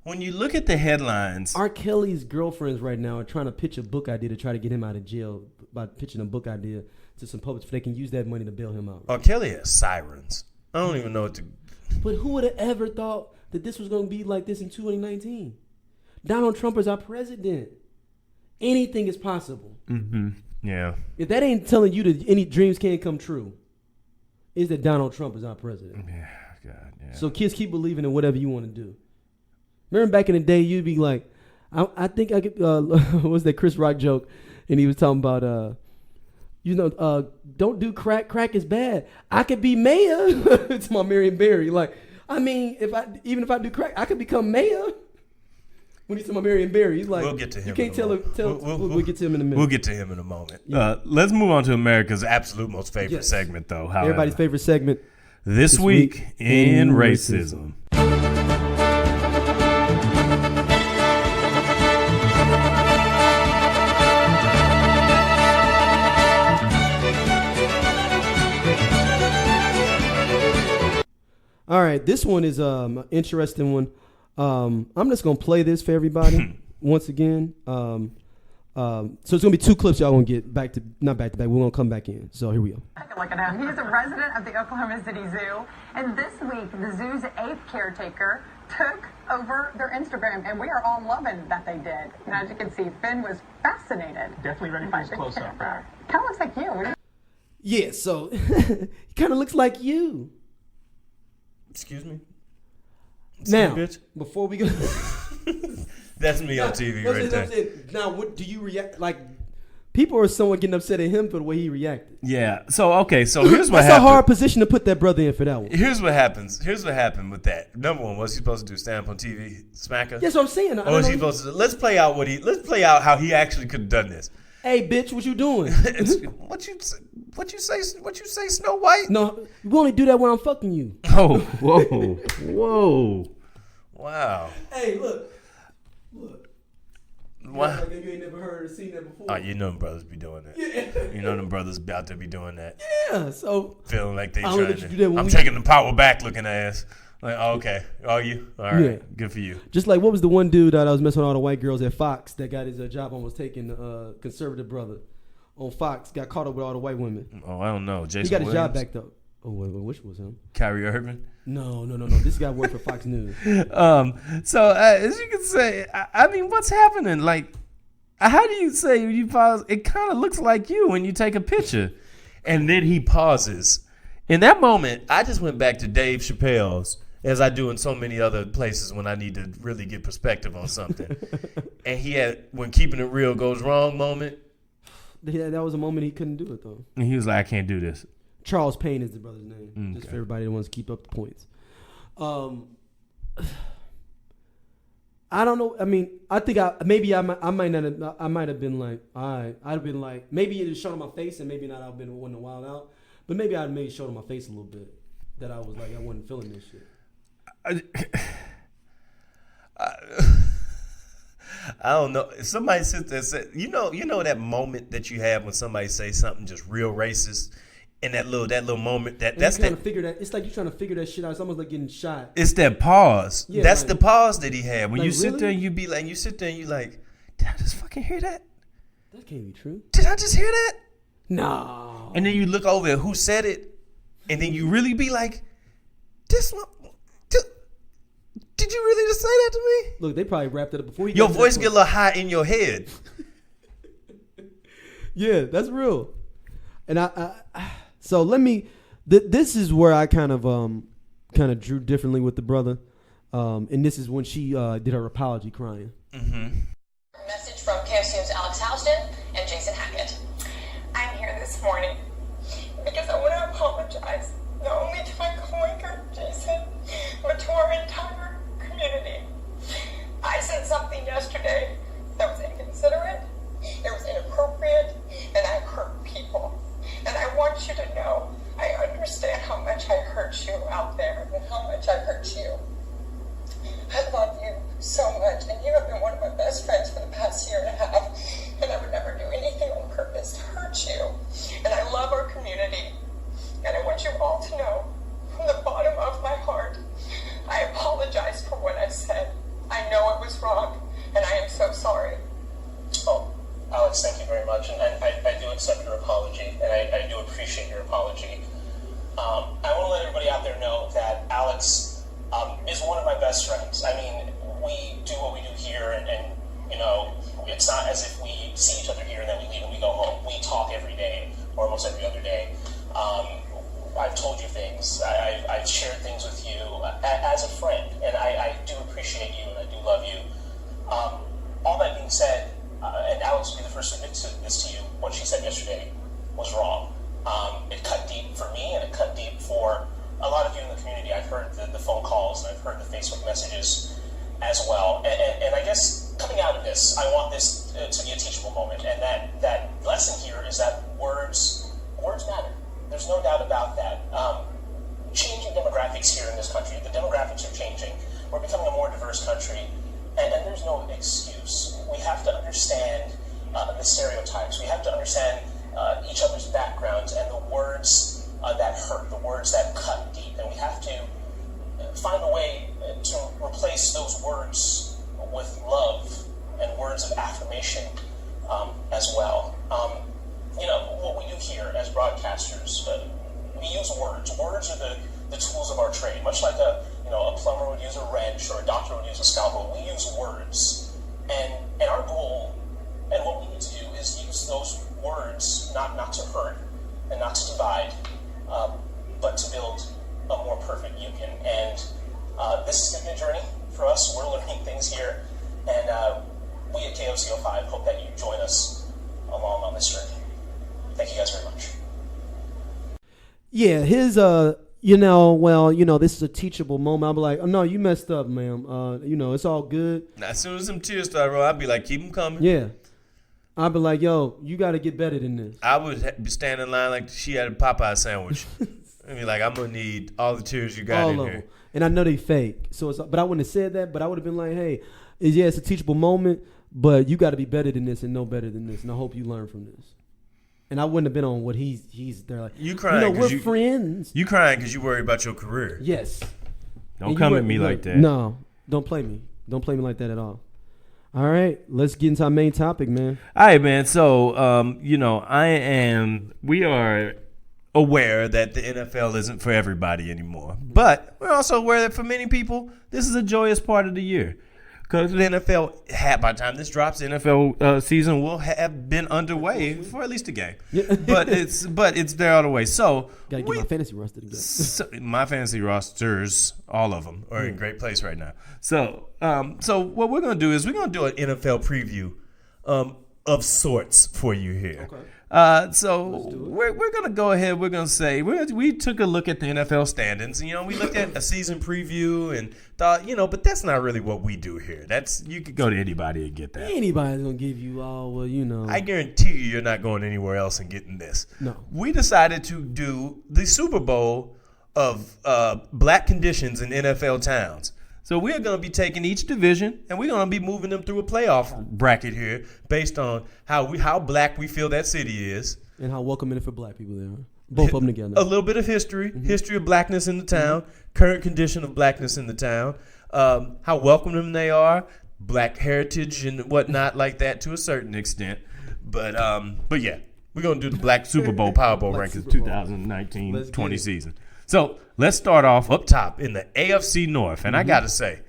When you look at the headlines... R. Kelly's girlfriends right now are trying to pitch a book idea to try to get him out of jail by pitching a book idea to some publics so they can use that money to bail him out. R. Kelly has sirens. I don't even know what to... But who would have ever thought that this was going to be like this in 2019? Donald Trump is our president. Anything is possible. Mm-hmm. Yeah. If that ain't telling you that any dreams can't come true. is that Donald Trump is our president. Yeah, God, yeah. So kids keep believing in whatever you want to do. Remember back in the day, you'd be like, I think I could, what was that Chris Rock joke? And he was talking about, don't do crack. Crack is bad. I could be mayor. It's my Marion Barry. Like, I mean, even if I do crack, I could become mayor. When he's talking about Marion Barry, he's like, we'll get to him. You can't tell him. We'll get to him in a minute. We'll get to him in a moment. Yeah. Let's move on to America's absolute most favorite segment, though. However. Everybody's favorite segment. This week in racism. All right, this one is an interesting one. I'm just gonna play this for everybody once again. So it's gonna be two clips y'all gonna get not back to back. We're gonna come back in. So here we go. Look at him. He's a resident of the Oklahoma City Zoo, and this week the zoo's 8th caretaker took over their Instagram, and we are all loving that they did. And as you can see, Finn was fascinated. Definitely ready for his close-up. Kind of looks like you. Yeah, so he kind of looks like you. Excuse me? Now, bitch? before we go, That's me on TV right there. Now, what do you react like? People are somewhat getting upset at him for the way he reacted. Yeah. So okay. So here's what That's happened. a hard position to put that brother in for that one. Here's what happens. Here's what happened with that. Number one, what's he supposed to do? Stand up on TV, smack her? That's what I'm saying. Or is he supposed to? Let's play out how he actually could have done this. Hey, bitch, what you doing? What you say? Snow White? No, we only do that when I'm fucking you. Oh, whoa. Wow. Hey, look. Wow. Like you ain't never heard or seen that before. Oh, you know them brothers be doing that. Yeah. You know them brothers out there be doing that. Yeah, so Feeling like they I'll trying let you do that to. when I'm we- taking the power back looking ass. Like, oh, okay. Are you? All right. Yeah. Good for you. just like what was the one dude that I was messing with all the white girls at Fox that got his job almost taken, conservative brother on Fox, got caught up with all the white women. Oh, I don't know. Jason He got his job Williams? back though. Oh, wait, which was him? Kyrie Irving? No. This guy worked for Fox News. So as you can say, I mean, what's happening? Like, how do you say you pause? It kind of looks like you when you take a picture, and then he pauses. In that moment, I just went back to Dave Chappelle's, as I do in so many other places when I need to really get perspective on something. And he had when keeping it real goes wrong moment. Yeah, that was a moment he couldn't do it though. And he was like, I can't do this. Charles Payne is the brother's name. Just Okay. for everybody that wants to keep up the points. I don't know. I mean, I think I might have been like, all right. I'd have been like, maybe it showed on my face, and maybe not. I've been wanting to wild out, but maybe I'd maybe showed on my face a little bit that I was like, I wasn't feeling this shit. I don't know. If somebody sits there and says, you know that moment that you have when somebody says something just real racist, and that little moment that's trying that. to figure that. It's like you're trying to figure that shit out. It's almost like getting shot. It's that pause. Yeah, that's like- the pause that he had when like, you sit really? there and you be like, did I just fucking hear that? That can't be true. Did I just hear that? No. And then you look over at who said it, and then you really be like, this one. Did you really just say that to me? Look, they probably wrapped it up before you. Your voice get a little high in your head. Yeah, that's real. And so let me. This is where I kind of drew differently with the brother, and this is when she did her apology crying. Message from KFCM's Alex Houston and Jason Hackett. I'm here this morning because I want to apologize not only to my coworker Jason, but to our entire community. I said something yesterday that was inconsiderate, it was inappropriate, and I hurt people. And I want you to know, I understand how much I hurt you out there and how much I hurt you. I love you so much, and you have been one of my best friends for the past year and a half, and I would never do anything on purpose to hurt you. And I love our community, and I want you all to know, from the bottom of my heart, I apologize for what I said. I know it was wrong, and I am so sorry. Oh, Alex, thank you very much, and I do accept your apology, and I do appreciate your apology. I want to let everybody out there know that Alex is one of my best friends. I mean, we do what we do here, and you know, it's not as if we see each other here and then we leave and we go home. We talk every day, or almost every other day. I've told you things. I've shared things with you as a friend, and I do appreciate you and I do love you. All that being said, and Alex will be the first to admit this to you, what she said yesterday was wrong. It cut deep for me, and it cut deep for a lot of you in the community. I've heard the phone calls, and I've heard the Facebook messages as well. And I guess coming out of this, I want this to be a teachable moment, and that lesson here is that words matter. There's no doubt about that. Changing demographics here in this country, the demographics are changing. We're becoming a more diverse country, and there's no excuse. We have to understand the stereotypes. We have to understand each other's backgrounds and the words that hurt, the words that cut deep, and we have to find a way to replace those words with love and words of affirmation as well. What we do here as broadcasters, we use words. Words are the tools of our trade. Much like a plumber would use a wrench or a doctor would use a scalpel, we use words. And our goal and what we need to do is use those words not to hurt and not to divide, but to build a more perfect union. And this is going to be a journey for us. We're learning things here. And we at KOCO5 hope that you join us along on this journey. Thank you guys very much. Yeah, his this is a teachable moment. I'll be like, oh no, you messed up, ma'am. It's all good. As soon as some tears start rolling, I'd be like, keep them coming. Yeah. I'd be like, yo, you got to get better than this. I would be standing in line like she had a Popeye sandwich. I'd be like, I'm going to need all the tears you got all in of here. them. And I know they fake. But I wouldn't have said that, but I would have been like, hey, it's a teachable moment, but you got to be better than this and know better than this. And I hope you learn from this. And I wouldn't have been on what he's there like. You crying we're friends. You crying because you worry about your career. Yes. Don't come at me like that. No, don't play me. Don't play me like that at all. All right, let's get into our main topic, man. All right, man. So, we are aware that the NFL isn't for everybody anymore. But we're also aware that for many people, this is a joyous part of the year. Because the NFL, by the time this drops, the NFL season will have been underway for at least a game. Yeah. But it's there all the way. So gotta get my fantasy roster together. So my fantasy rosters, all of them, are in great place right now. So what we're gonna do is we're gonna do an NFL preview of sorts for you here. Okay. So we're gonna go ahead. We're gonna say we took a look at the NFL standings. We looked at a season preview and thought, but that's not really what we do here. You could go to anybody and get that. Anybody's gonna give you I guarantee you're not going anywhere else and getting this. No. We decided to do the Super Bowl of black conditions in NFL towns. So we're going to be taking each division and we're going to be moving them through a playoff bracket here based on how black we feel that city is. And how welcoming for black people they are. Both of them together. A little bit of history, history of blackness in the town, current condition of blackness in the town, how welcoming they are, black heritage and whatnot like that to a certain extent. But yeah, we're going to do the Black Super Bowl Powerball rankings 2019-20 season. So let's start off up top in the AFC North. And I got to say,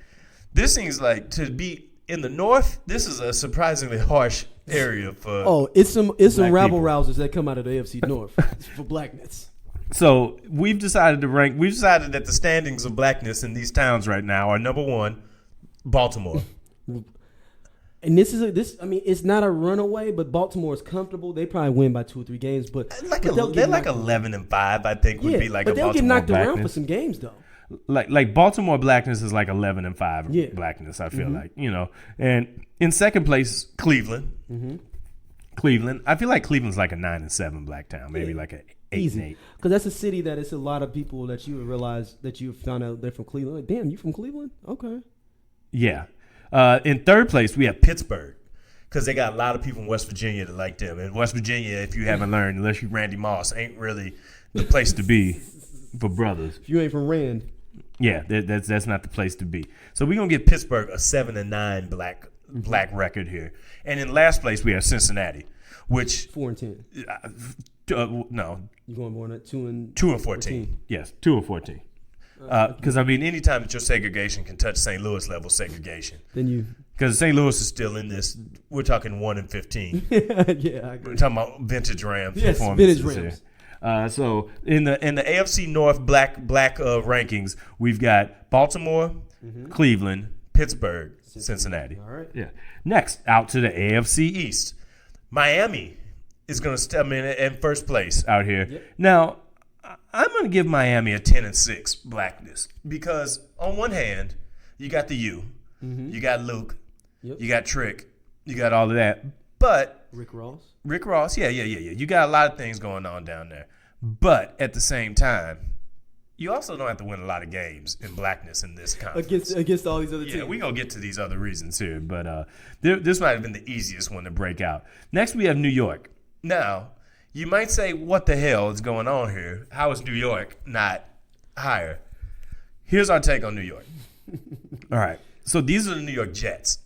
this seems like to be in the North, this is a surprisingly harsh area for it's some rabble rousers that come out of the AFC North for blackness. So we've decided that the standings of blackness in these towns right now are number 1, Baltimore. And it's not a runaway, but Baltimore is comfortable. They probably win by 2 or 3 games, but they're like 11-5. I think would be like a Baltimore blackness. But they'll get knocked around for some games though. Like Baltimore blackness is like 11-5 blackness. I feel like and in second place Cleveland. Mm-hmm. Cleveland. I feel like Cleveland's like a 9-7 black town, maybe like a 8-8. Because that's a city that it's a lot of people that you realize that you found out they're from Cleveland. Like, damn, you from Cleveland? Okay. Yeah. In third place, we have Pittsburgh because they got a lot of people in West Virginia that like them. And West Virginia, if you haven't learned, unless you're Randy Moss, ain't really the place to be for brothers. If you ain't from Rand. Yeah, that's not the place to be. So we're going to give Pittsburgh a 7-9 black record here. And in last place, we have Cincinnati, which 4-10. No. You going more than 2-14. Yes, 2-14. Because anytime that your segregation can touch St. Louis level segregation, then you because St. Louis is still in this. We're talking 1-15. Yeah, I agree. We're talking about vintage Rams. Yes, performances vintage Rams. So in the AFC North black rankings, we've got Baltimore, Cleveland, Pittsburgh, Cincinnati. All right. Yeah. Next, out to the AFC East. Miami is going to step in first place out here. Yep. Now, I'm going to give Miami a 10-6 blackness because on one hand, you got the U, you got Luke, you got Trick, you got all of that. But Rick Ross, yeah. You got a lot of things going on down there. But at the same time, you also don't have to win a lot of games in blackness in this conference. Against all these other teams. Yeah, we're going to get to these other reasons here. But this might have been the easiest one to break out. Next, we have New York. Now, you might say, what the hell is going on here? How is New York not higher? Here's our take on New York. All right. So these are the New York Jets.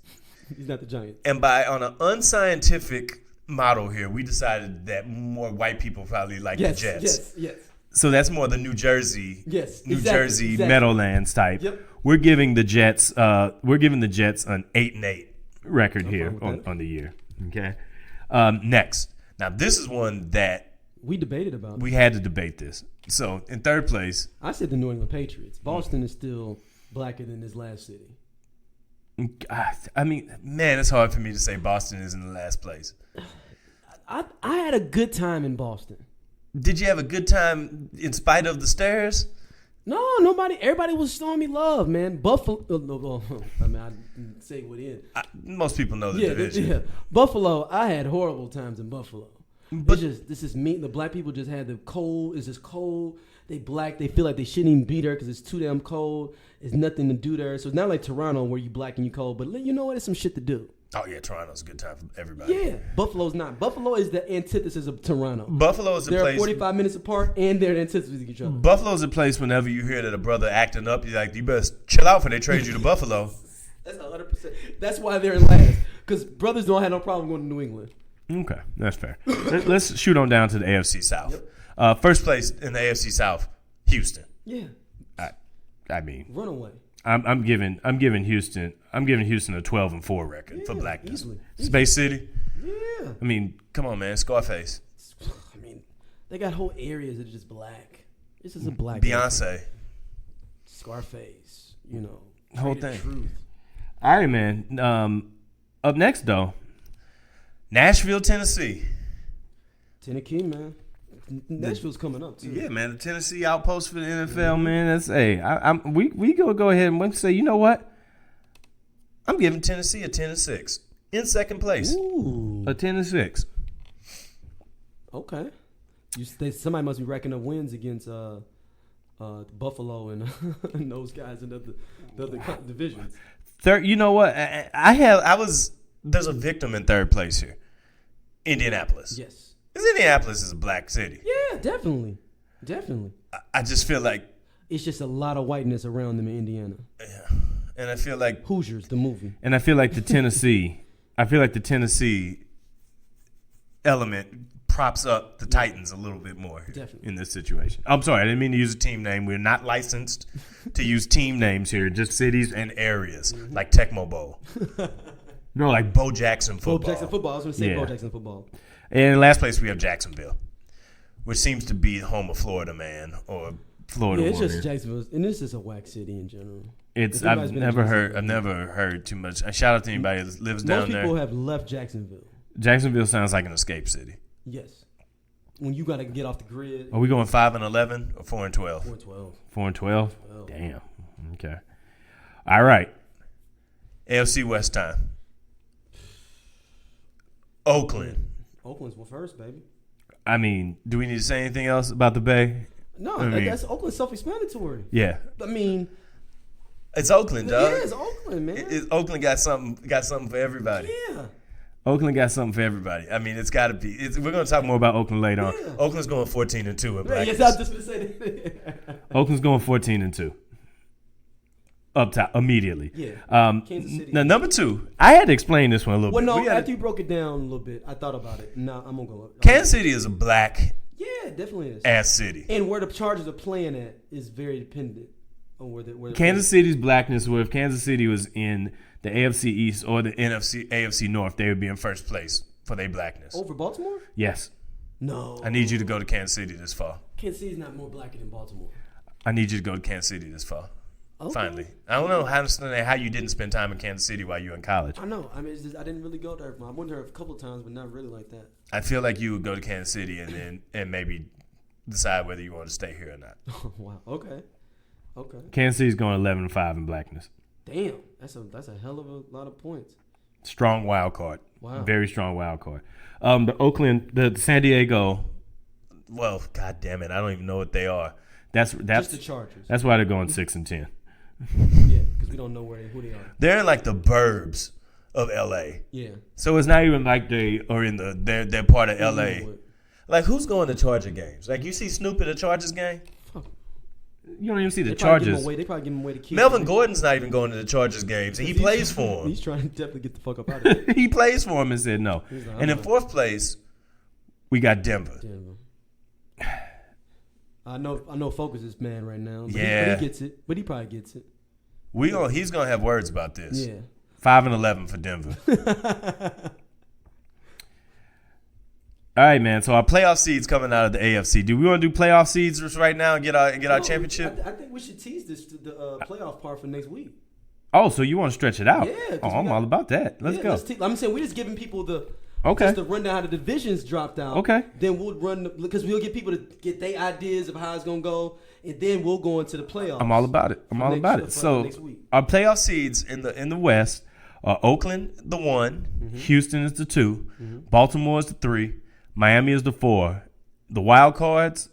He's not the Giants. And on an unscientific model here, we decided that more white people probably like the Jets. Yes. So that's more the New Jersey, Exactly. Meadowlands type. Yep. We're giving the Jets, an 8-8 record here on the year. Okay. Next, now this is one that we debated about. We had to debate this. So in third place, I said the New England Patriots. Boston is still blacker than this last city. I mean, man, it's hard for me to say Boston is in the last place. I had a good time in Boston. Did you have a good time in spite of the stairs? No, everybody was showing me love, man. Buffalo. I mean, I didn't say what in. Most people know the division. Yeah. Buffalo. I had horrible times in Buffalo. But this is me. The black people just had the cold. It's just cold. They black. They feel like they shouldn't even be there because it's too damn cold. There's nothing to do there. So it's not like Toronto where you black and you cold. But you know what? There's some shit to do. Oh, yeah, Toronto's a good time for everybody. Yeah, Buffalo's not. Buffalo is the antithesis of Toronto. Buffalo is a place. They're 45 minutes apart, and they're the antithesis of each other. Buffalo's a place whenever you hear that a brother acting up, you're like, you better chill out before they trade you to Buffalo. That's 100%. That's why they're in last. Because brothers don't have no problem going to New England. Okay, that's fair. Let's shoot on down to the AFC South. Yep. First place in the AFC South, Houston. Yeah. I mean, runaway. I'm giving Houston a 12-4 record for blackness. Easily. Space City. Yeah. I mean, come on, man. Scarface. I mean, they got whole areas that are just black. This is a black. Beyonce. Area. Scarface. Whole thing. Truth. All right, man. Up next, though, Nashville, Tennessee. Tennessee, man. Nashville's coming up too. Yeah, man. The Tennessee outpost for the NFL, man. That's we go ahead and say, you know what? I'm giving Tennessee a 10-6 in second place. Ooh. A 10-6. Okay. Somebody must be racking up wins against Buffalo and those guys in the other divisions. Third, you know what? There's a victim in third place here. Indianapolis. Yes. Because Indianapolis is a black city. Yeah, definitely. I just feel like it's just a lot of whiteness around them in Indiana. Yeah. And I feel like Hoosiers, the movie. And I feel like the Tennessee element props up the Titans a little bit more in this situation. I'm sorry, I didn't mean to use a team name. We're not licensed to use team names here, just cities and areas like Tecmo Bowl. No, like Bo Jackson football. Bo Jackson football. I was going to say Bo Jackson football. And in last place, we have Jacksonville, which seems to be the home of Florida Man or Florida Warrior. It's just Jacksonville, and this is a whack city in general. I've never heard too much. Shout out to anybody that lives down there. Most people have left Jacksonville. Jacksonville sounds like an escape city. Yes. When you got to get off the grid. Are we going 5-11 or 4-12? 4-12. 4-12? Damn. Okay. All right. AFC West time. Oakland. Oakland's first, baby. I mean, do we need to say anything else about the Bay? No, that's Oakland's self-explanatory. Yeah. I mean, it's Oakland, dog. Yeah, it's Oakland, man. Oakland got something for everybody. Yeah. Oakland got something for everybody. I mean, it's got to be. We're going to talk more about Oakland later on. Yeah. Oakland's going 14-2 in blackness. Yes, I was just going to say that. Oakland's going 14-2. Up top immediately. Yeah. Kansas City. Now, number 2, I had to explain this one a little bit. Well, no, after you broke it down a little bit, I thought about it. No, I'm going to go. Kansas City is a black. Yeah, it definitely is. Ass city. And where the Chargers are playing at is very dependent on where Kansas City's blackness, where if Kansas City was in the AFC East or the AFC North, they would be in first place for their blackness. Over Baltimore? Yes. No. I need you to go to Kansas City this fall. Kansas City's not more blacker than Baltimore. I need you to go to Kansas City this fall. Okay. Finally. I don't know how you didn't spend time in Kansas City while you were in college. I know. I mean, it's just, I didn't really go there. I went there a couple of times, but not really like that. I feel like you would go to Kansas City and maybe decide whether you want to stay here or not. Wow. Okay. Kansas City's going 11-5 in blackness. Damn. That's a hell of a lot of points. Strong wild card. Wow. Very strong wild card. The San Diego. Well, god damn it, I don't even know what they are. That's just the Chargers. That's why they're going 6-10. Yeah, because we don't know who they are. They're in like the burbs of LA. Yeah. So it's not even like they are in they're part of LA. Like who's going to Charger games? Like you see Snoop at a Chargers game? You don't even see the Chargers. They probably give him away to kids. Melvin Gordon's not even going to the Chargers games, and he plays for him. He's trying to definitely get the fuck up out of here. He plays for him and said no. And in fourth place, we got Denver. I know Focus is mad right now. But yeah. he gets it. But he probably gets it. He's gonna have words about this. Yeah. 5-11 for Denver. All right, man. So our playoff seeds coming out of the AFC. Do we want to do playoff seeds right now and get our championship? I think we should tease the playoff part for next week. Oh, so you want to stretch it out? Yeah. I'm all about that. Let's go. I'm saying we're just giving people Okay. Just to run down how the divisions dropped out. Okay. Then we'll run because we'll get people to get their ideas of how it's gonna go, and then we'll go into the playoffs. I'm all about it. So our playoff seeds in the West are Oakland the 1, Houston is the 2, Baltimore is the 3, Miami is the 4. The wild cards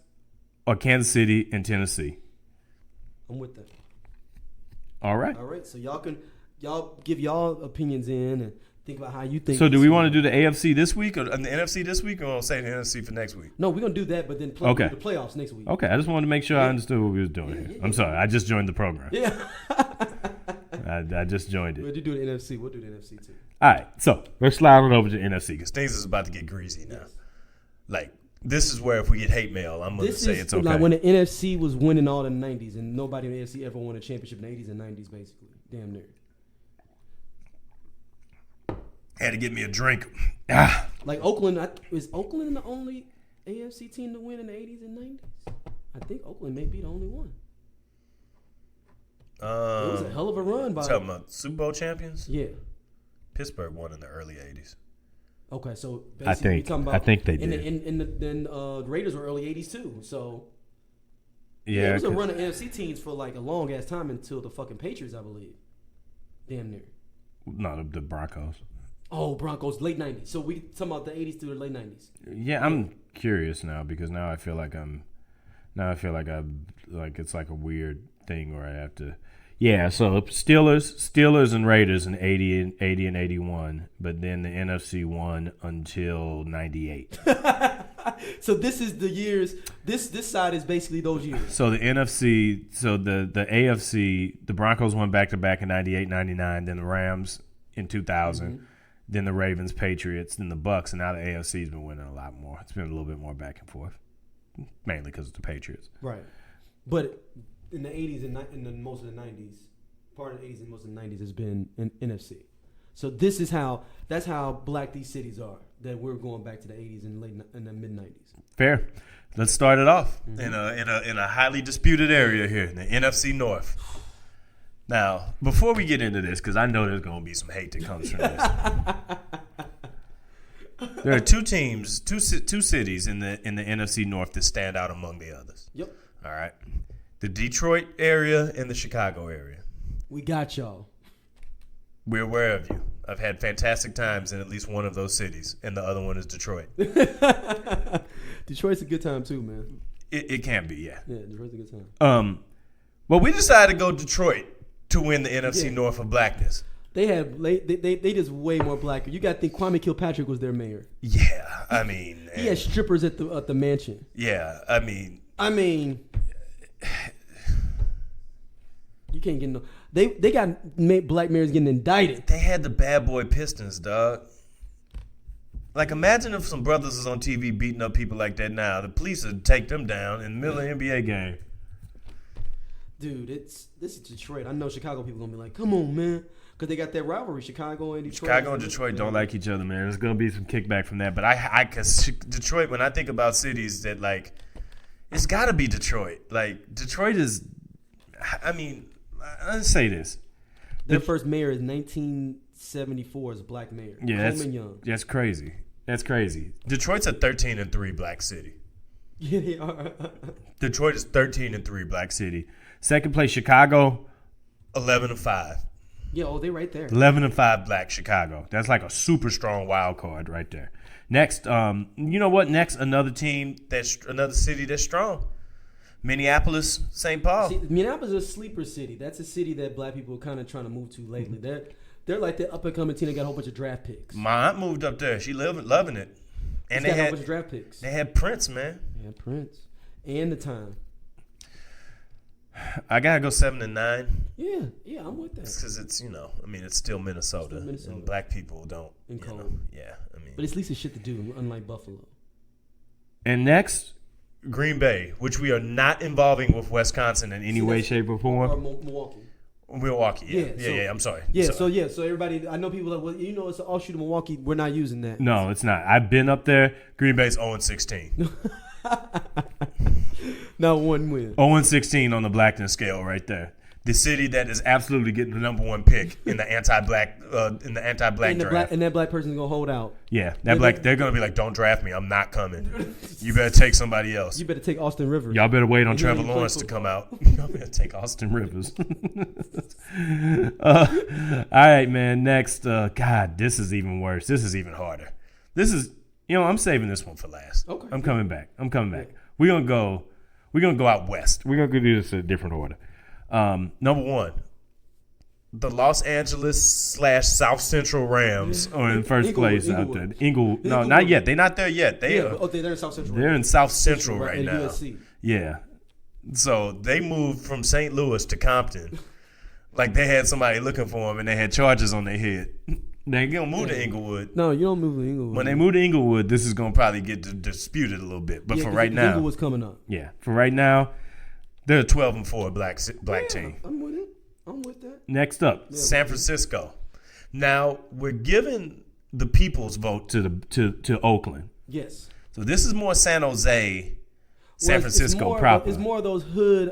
are Kansas City and Tennessee. I'm with that. All right. So y'all give y'all opinions in and think about how you think. So do we want to do the AFC this week or the NFC this week, or we'll say the NFC for next week? No, we're gonna do that, but then do the playoffs next week. Okay, I just wanted to make sure I understood what we was doing here. I'm sorry, I just joined the program. Yeah. I just joined it. We'll do the NFC. We'll do the NFC too. All right, so let's slide on over to the NFC because things is about to get greasy now. Like this is where if we get hate mail, I'm gonna say it's okay. Like when the NFC was winning all in the '90s, and nobody in the NFC ever won a championship in the '80s and '90s, basically, damn near. Had to get me a drink. Like Oakland, is Oakland the only AFC team to win in the '80s and '90s? I think Oakland may be the only one. It was a hell of a run by. Talking about Super Bowl champions? Yeah. Pittsburgh won in the early '80s. Okay, so basically I think they did. And the Raiders were early '80s too. So yeah, it was a run of NFC teams for like a long ass time until the fucking Patriots, I believe. Damn near. No, the Broncos. Oh, Broncos, late '90s. So we talking about the '80s through the late '90s. Yeah, I'm curious now because now I feel like it's like a weird thing where I have to. Yeah, so Steelers and Raiders in 80 and 81, but then the NFC won until 98. So this is the years. This side is basically those years. So the NFC, so the AFC, the Broncos won back to back in 98, 99, then the Rams in 2000. Then the Ravens, Patriots, then the Bucks, and now the AFC's been winning a lot more. It's been a little bit more back and forth, mainly because of the Patriots. Right, but in the '80s and most of the '90s, part of the '80s and most of the '90s has been in NFC. So that's how black these cities are. That we're going back to the '80s and the mid '90s. Fair. Let's start it off in a highly disputed area here in the NFC North. Now, before we get into this, because I know there's going to be some hate that comes from this. There are two teams, two cities in the NFC North that stand out among the others. Yep. All right. The Detroit area and the Chicago area. We got y'all. We're aware of you. I've had fantastic times in at least one of those cities, and the other one is Detroit. Detroit's a good time too, man. It can be, yeah. Yeah, Detroit's a good time. Well, we decided to go Detroit to win the NFC North of blackness. They just way more black. You got to think Kwame Kilpatrick was their mayor. Yeah, I mean, he had strippers at the mansion. Yeah, I mean, you can't get no. They got black mayors getting indicted. They had the bad boy Pistons, dog. Like, imagine if some brothers is on TV beating up people like that now. The police would take them down in the middle of the NBA game. Dude, this is Detroit. I know Chicago people gonna be like, "Come on, man, Because they got that rivalry, Chicago and Detroit. Chicago and Detroit don't like each other, man. There's gonna be some kickback from that. But cause Detroit, when I think about cities that like, it's got to be Detroit. Like Detroit is, I mean, let's say this. Their first mayor is 1974 as a black mayor. Yeah, Coleman Young. That's crazy. That's crazy. Detroit's a 13-3 black city. Yeah, they are. Detroit is 13-3 black city. Second place, Chicago, 11-5. Yeah, oh, they right there. 11-5 black Chicago. That's like a super strong wild card right there. Next, you know what? Next, another city that's strong. Minneapolis, St. Paul. See, Minneapolis is a sleeper city. That's a city that black people are kind of trying to move to lately. They're like the up and coming team that got a whole bunch of draft picks. My aunt moved up there. She loving it. And they got a whole bunch of draft picks. They had Prince, man. Yeah, Prince. And the time. I gotta go 7-9. Yeah, I'm with that. Because it's it's still Minnesota. And black people don't. And cold. But it's at least it's shit to do, unlike Buffalo. And next, Green Bay, which we are not involving with Wisconsin in any way, shape, or form. Or Milwaukee. Milwaukee, yeah. I'm sorry. So everybody, I know people that, well, it's an offshoot of Milwaukee. We're not using that. No, it's not. I've been up there. Green Bay's 0-16. Not one win. 0-16 on the blackness scale right there. The city that is absolutely getting the number one pick in the anti-black draft. And that black person's gonna hold out. Yeah, they're gonna be like, don't draft me. I'm not coming. You better take somebody else. You better take Austin Rivers. Y'all better wait on Trevor Lawrence to come out. Y'all better take Austin Rivers. All right, man. Next, God, this is even worse. This is even harder. This is, I'm saving this one for last. Okay. I'm coming back. We're gonna go out west. We're gonna do this in a different order. Number one, the Los Angeles / South Central Rams are in first place out there. Inglewood. No, not yet. They're not there yet. They're in South Central. They're in South Central right now. USC. Yeah. So they moved from St. Louis to Compton. Like they had somebody looking for them and they had charges on their head. They're going to move to Inglewood. No, you don't move to Inglewood. When they move to Inglewood, this is going to probably get disputed a little bit. But for right now. Inglewood's coming up. Yeah. For right now, they're a 12-4 black team. I'm with it. I'm with that. Next up, San Francisco. Now, we're giving the people's vote to Oakland. Yes. So this is more San Jose, San Francisco proper. It's more of those hood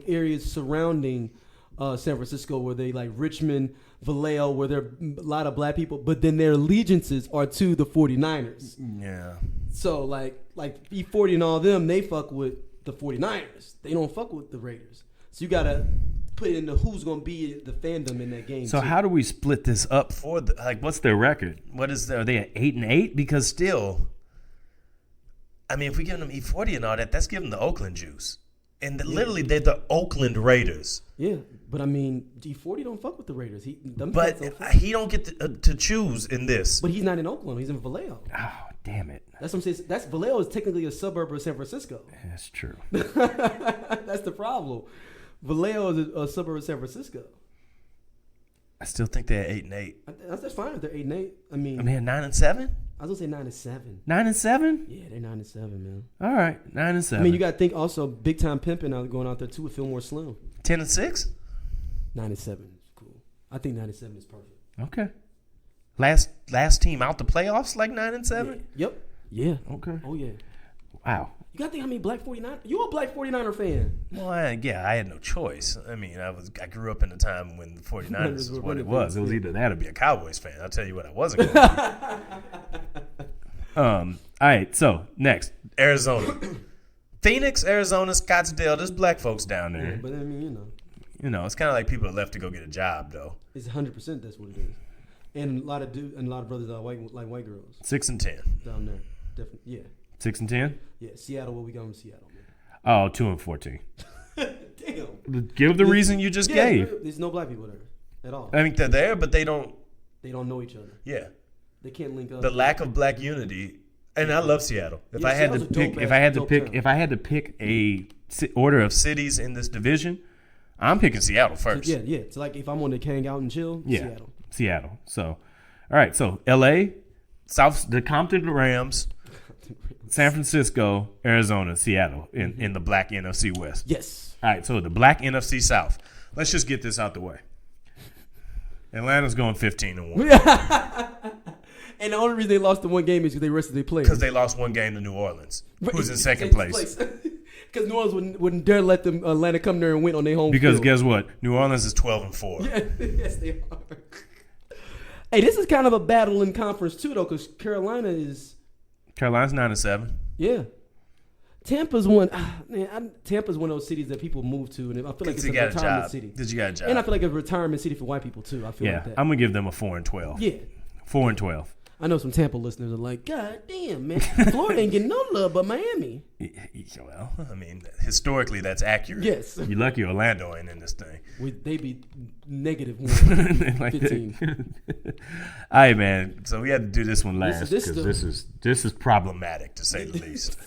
areas surrounding San Francisco where they like Richmond, Vallejo, where there are a lot of black people, but then their allegiances are to the 49ers. Yeah. So like E40 and all them, they fuck with the 49ers. They don't fuck with the Raiders. So you got to put into who's going to be the fandom in that game. So how do we split this up for what's their record? Are they at 8-8? Because still, I mean, if we give them E40 and all that, that's giving the Oakland juice. And literally, they're the Oakland Raiders. Yeah, but I mean, E40 don't fuck with the Raiders. He don't get to choose in this. But he's not in Oakland. He's in Vallejo. Oh, damn it. That's what I'm saying. Vallejo is technically a suburb of San Francisco. That's true. That's the problem. Vallejo is a suburb of San Francisco. I still think they're 8-8. That's fine if they're 8-8. I mean, 9-7. I was gonna say 9-7. 9-7? Yeah, they're 9-7, man. All right, 9-7. I mean, you got to think also big time pimping going out there too with Fillmore Slim. 10-6. 9-7 is cool. I think 9-7 is perfect. Okay. Last team out the playoffs like 9-7. Yeah. Yep. Yeah. Okay. Oh yeah. Wow. You got to think how many black 49ers. You a black 49er fan? Well, I had no choice. I mean, I grew up in a time when the 49ers was what it was. It was either that or be a Cowboys fan. I'll tell you what, I wasn't going to be. All right, so next, Arizona. Phoenix, Arizona, Scottsdale. There's black folks down there. Yeah, but I mean, it's kind of like people that left to go get a job, though. It's 100% that's what it is. And a lot of brothers are white girls. 6-10 down there, definitely. Yeah. 6-10. Yeah, Seattle. What we got in Seattle, man? Oh, 2-14. Damn. Give the reason you just gave. There's no black people there at all. I mean, they're there, but they don't. They don't know each other. Yeah. They can't link up. The lack of black unity, and I love Seattle. If I had to pick a order of cities in this division, I'm picking Seattle first. Yeah. It's like if I want to hang out and chill, Seattle. So, all right. So, L.A., the Compton Rams, San Francisco, Arizona, Seattle in the black NFC West. Yes. All right. So the black NFC South. Let's just get this out the way. Atlanta's going 15-1 And the only reason they lost the one game is because they rested their players. because they lost one game to New Orleans, who's in second place. Because New Orleans wouldn't dare let them Atlanta come there and win on their home Because field. guess what? New Orleans is 12-4. Yeah, yes, they are. Hey, this is kind of a battle in conference too, though, because Carolina's 9-7. yeah. Tampa's one. Tampa's one of those cities that people move to, and I feel like it's a you got a retirement job. city. Because you got a job. And I feel like it's a retirement city for white people too. I feel Yeah, like that. I'm gonna give them a 4-12. Yeah. 4-12. I know some Tampa listeners are like, God damn, man, Florida ain't getting no love but Miami. Well, I mean, historically, that's accurate. Yes. You're lucky Orlando ain't in this thing. They be negative 1, Like 15. all right, man. So we had to do this one last This because this is problematic to say the least.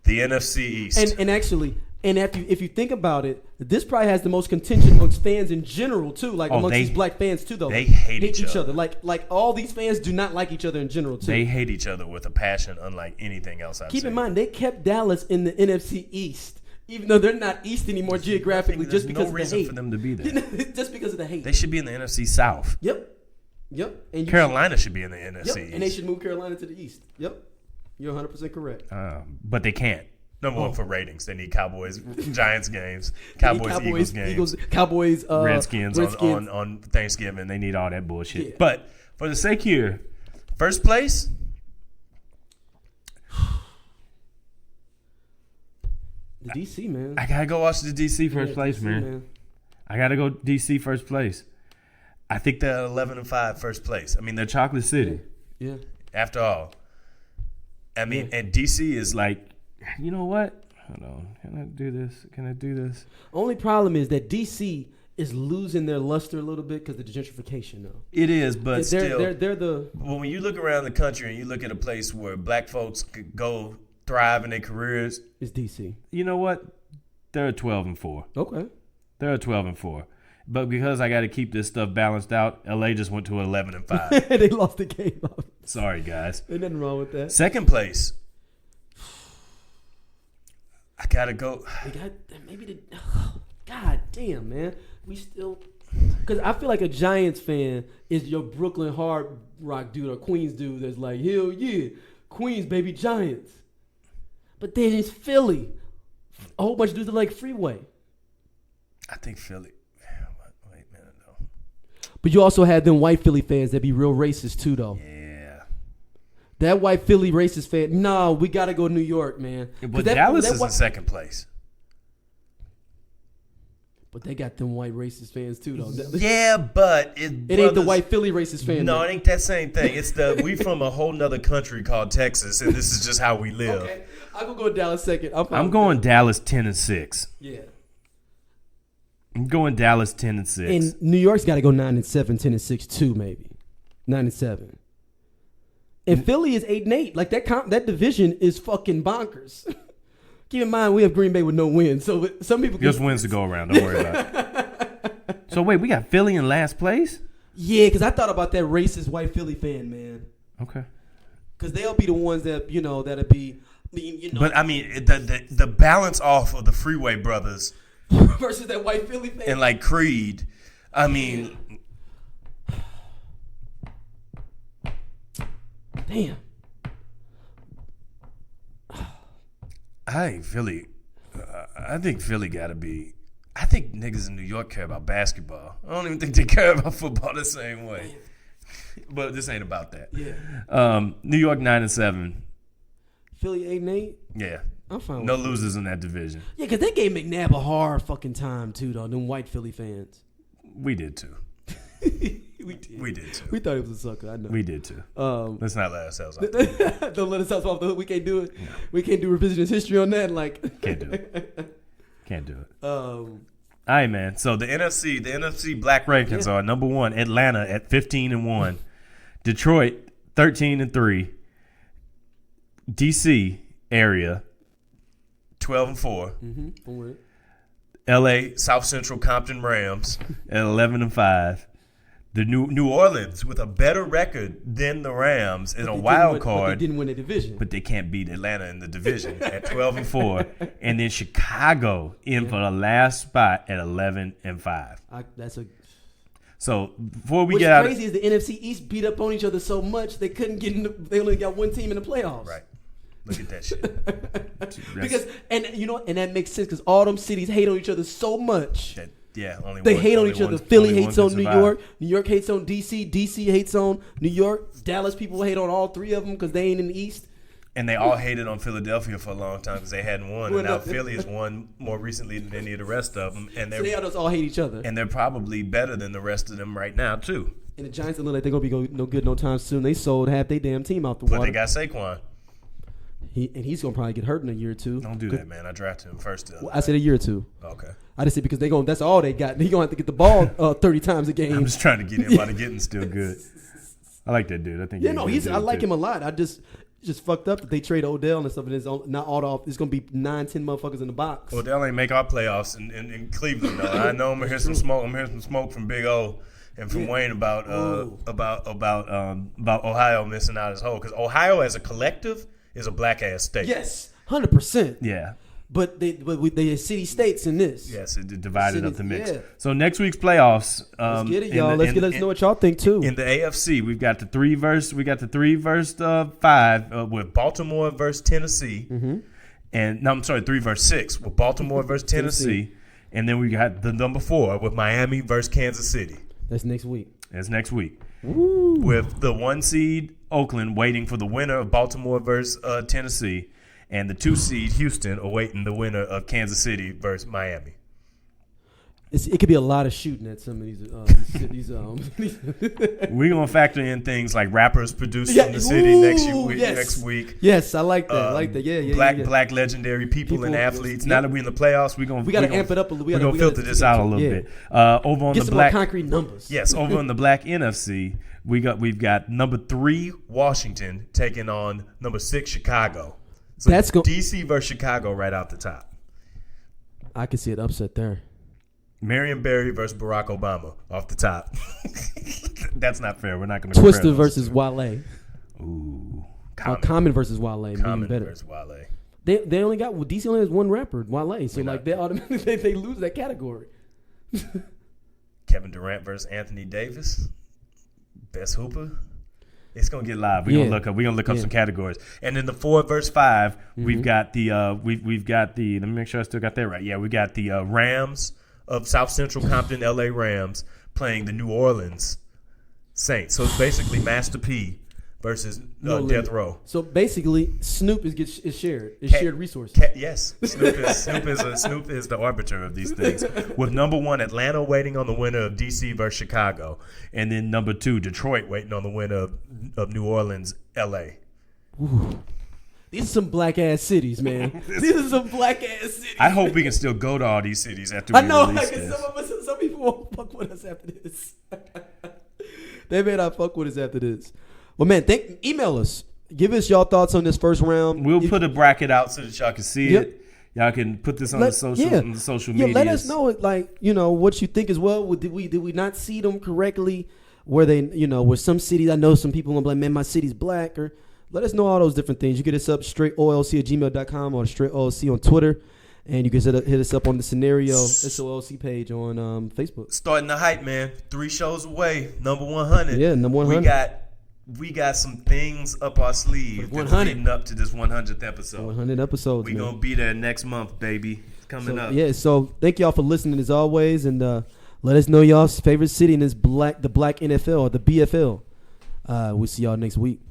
The NFC East. And actually, if you think about it, this probably has the most contention amongst fans in general too, like amongst these black fans too. Though they hate each other. Like all these fans do not like each other in general too. They hate each other with a passion unlike anything else I've seen. Keep in mind, they kept Dallas in the NFC East, even though they're not East anymore geographically, just because no of the reason hate. for them to be there. Just because of the hate. They should be in the NFC South. Yep. And Carolina should be in the NFC East. And they should move Carolina to the East. Yep. You're 100% correct. But they can't. Number one for ratings. They need Cowboys, Giants games, Cowboys, Eagles games, Cowboys, Redskins. On Thanksgiving. They need all that bullshit. Yeah. But for the sake here, first place. The DC, man. I gotta go watch the DC first place, DC, man. I gotta go DC first place. I think they're 11-5 first place. I mean, they're Chocolate City. Yeah. After all, I mean, and DC is like, you know what? Hold on. Can I do this? Only problem is that DC is losing their luster a little bit because of the gentrification, though. It is, but still, they're the. When you look around the country and you look at a place where black folks could go thrive in their careers, It's DC. you know what? They're a 12-4. Okay. They're a 12-4. But because I got to keep this stuff balanced out, LA just went to 11-5. They lost the game. Sorry, guys. There's nothing wrong with that. Second place. I gotta go. They got maybe the. God damn, man. We still. Because I feel like a Giants fan is your Brooklyn Hard Rock dude or Queens dude that's like, hell yeah, Queens, baby, Giants. But then it's Philly. A whole bunch of dudes that like Freeway. I think Philly. Wait a minute, though. But you also had them white Philly fans that be real racist too, though. Yeah. That white Philly racist fan, no, we got to go to New York, man. But Dallas is in second place. But they got them white racist fans too, though. Yeah, but it ain't the white Philly racist fan. No, it ain't that same thing. It's we from a whole nother country called Texas, and this is just how we live. Okay, I'm gonna go Dallas second. I'm going Dallas 10-6. Yeah. I'm going Dallas 10-6. And New York's got to go 9-7, 10-6 too, maybe 9-7. And Philly is 8-8. Like that division is fucking bonkers. Keep in mind we have Green Bay with no wins, so some people just wins to go around. Don't worry about it. So wait, we got Philly in last place? Yeah, because I thought about that racist white Philly fan, man. Okay. Because they'll be the ones that that'll be. But I mean, the balance off of the Freeway Brothers versus that white Philly fan and like Creed. I mean. Damn. I think Philly got to be. I think niggas in New York care about basketball. I don't even think they care about football the same way. But this ain't about that. Yeah. New York 9-7. Philly 8-8. Yeah. I'm fine with no that. losers in that division. Yeah, because they gave McNabb a hard fucking time too, though. Them white Philly fans. We did too. We did too. We thought he was a sucker. I know. We did too. Let's not let ourselves off. Don't let us off the hook. We can't do it. No. We can't do revisionist history on that. Like can't do it. Can't do it. All right, man. So the NFC black rankings are number 1, Atlanta at 15-1, Detroit 13-3, DC area 12-4. Mm-hmm. LA South Central Compton Rams at 11-5. The New Orleans with a better record than the Rams in a wild card. But they didn't win the division. But they can't beat Atlanta in the division at 12-4. And then Chicago in for the last spot at 11-5. So before we What's get out, crazy is the NFC East beat up on each other so much they couldn't get in. They only got one team in the playoffs. right? Look at that shit. Because and that makes sense because all them cities hate on each other so much. Only they one, hate on only each one, other. Philly only hates one on can New survive. York. New York hates on DC. DC hates on New York. Dallas people hate on all three of them because they ain't in the East. And they all hated on Philadelphia for a long time because they hadn't won. Well, And now no. Philly has won more recently than any of the rest of them. And So they all hate each other. and they're probably better than the rest of them right now too. And the Giants don't look like they're gonna be no good no time soon. They sold half their damn team out the But water. they got Saquon. He's gonna probably get hurt in a year or two. Don't do that, man. I drafted him first. Well, I said a year or two. Okay. I just said because that's all they got. He gonna have to get the ball 30 times a game. I'm just trying to get him while the getting's still good. I like that dude. I think. I like him a lot. I just fucked up that they trade Odell and stuff, and it's not all off. It's gonna be 9-10 motherfuckers in the box. Odell ain't make our playoffs in Cleveland though. I know I'm gonna hear some smoke. I'm hearing some smoke from Big O and from Wayne about Ohio missing out his hole because Ohio as a collective is a black ass state. Yes, 100%. Yeah. But they city states in this. Yes, it divided up the mix. Yeah. So next week's playoffs. Let's get it, y'all. Let's know what y'all think too. In the AFC, we've got the 3 versus 5 with Baltimore versus Tennessee, and 3 versus 6 with Baltimore versus Tennessee, and then we got the number 4 with Miami versus Kansas City. That's next week. That's next week. Woo. With the 1 seed Oakland waiting for the winner of Baltimore versus Tennessee. And the 2 seed Houston awaiting the winner of Kansas City versus Miami. It could be a lot of shooting at some of these cities. We're gonna factor in things like rappers produced in the city next week. Yes, I like that. I like that. Yeah. Black legendary people and athletes. Now that we're in the playoffs, we gotta amp it up a little. We're gonna filter this out a little bit. Over on Get the some black more concrete numbers. Yes, over on the black NFC, we've got number 3 Washington taking on number 6 Chicago. So that's DC versus Chicago right out the top. I can see an upset there. Marion Barry versus Barack Obama off the top. That's not fair. We're not going to Twister versus Wale. Ooh. Common versus Wale. Common better. versus Wale. They only got DC only has one rapper, Wale. So they automatically they lose that category. Kevin Durant versus Anthony Davis. Best hooper. It's gonna get live. We're gonna look up some categories. And in the 4 versus 5, we've got the we've got the. Let me make sure I still got that right. Yeah, we got the Rams of South Central Compton, LA Rams playing the New Orleans Saints. So it's basically Master P versus Death Row. So basically, Snoop is shared. It's shared resources. Yes, Snoop is the arbiter of these things. With number 1 Atlanta waiting on the winner of DC versus Chicago, and then number 2 Detroit waiting on the winner of New Orleans, LA. Ooh. These are some black ass cities, man. These are some black ass cities. I hope we can still go to all these cities after we release this. Some people won't fuck with us after this. They may not fuck with us after this. Well, man, email us. Give us y'all thoughts on this first round. We'll put a bracket out so that y'all can see it. Y'all can put this on the social media. Let us know, what you think as well. Did we not see them correctly? Were they, were some cities? I know some people gonna be like, man, my city's black. Or let us know all those different things. You can hit us up straightolc@gmail.com or straightolc on Twitter. And you can hit us up on the Scenario SOLC page on Facebook. Starting the hype, man. 3 shows away. Number 100. Yeah, number 100. We got some things up our sleeve that's leading up to this 100th episode. 100 episodes. We're going to be there next month, baby. It's coming up. Yeah, so thank y'all for listening as always. And let us know y'all's favorite city in this the black NFL or the BFL. We'll see y'all next week.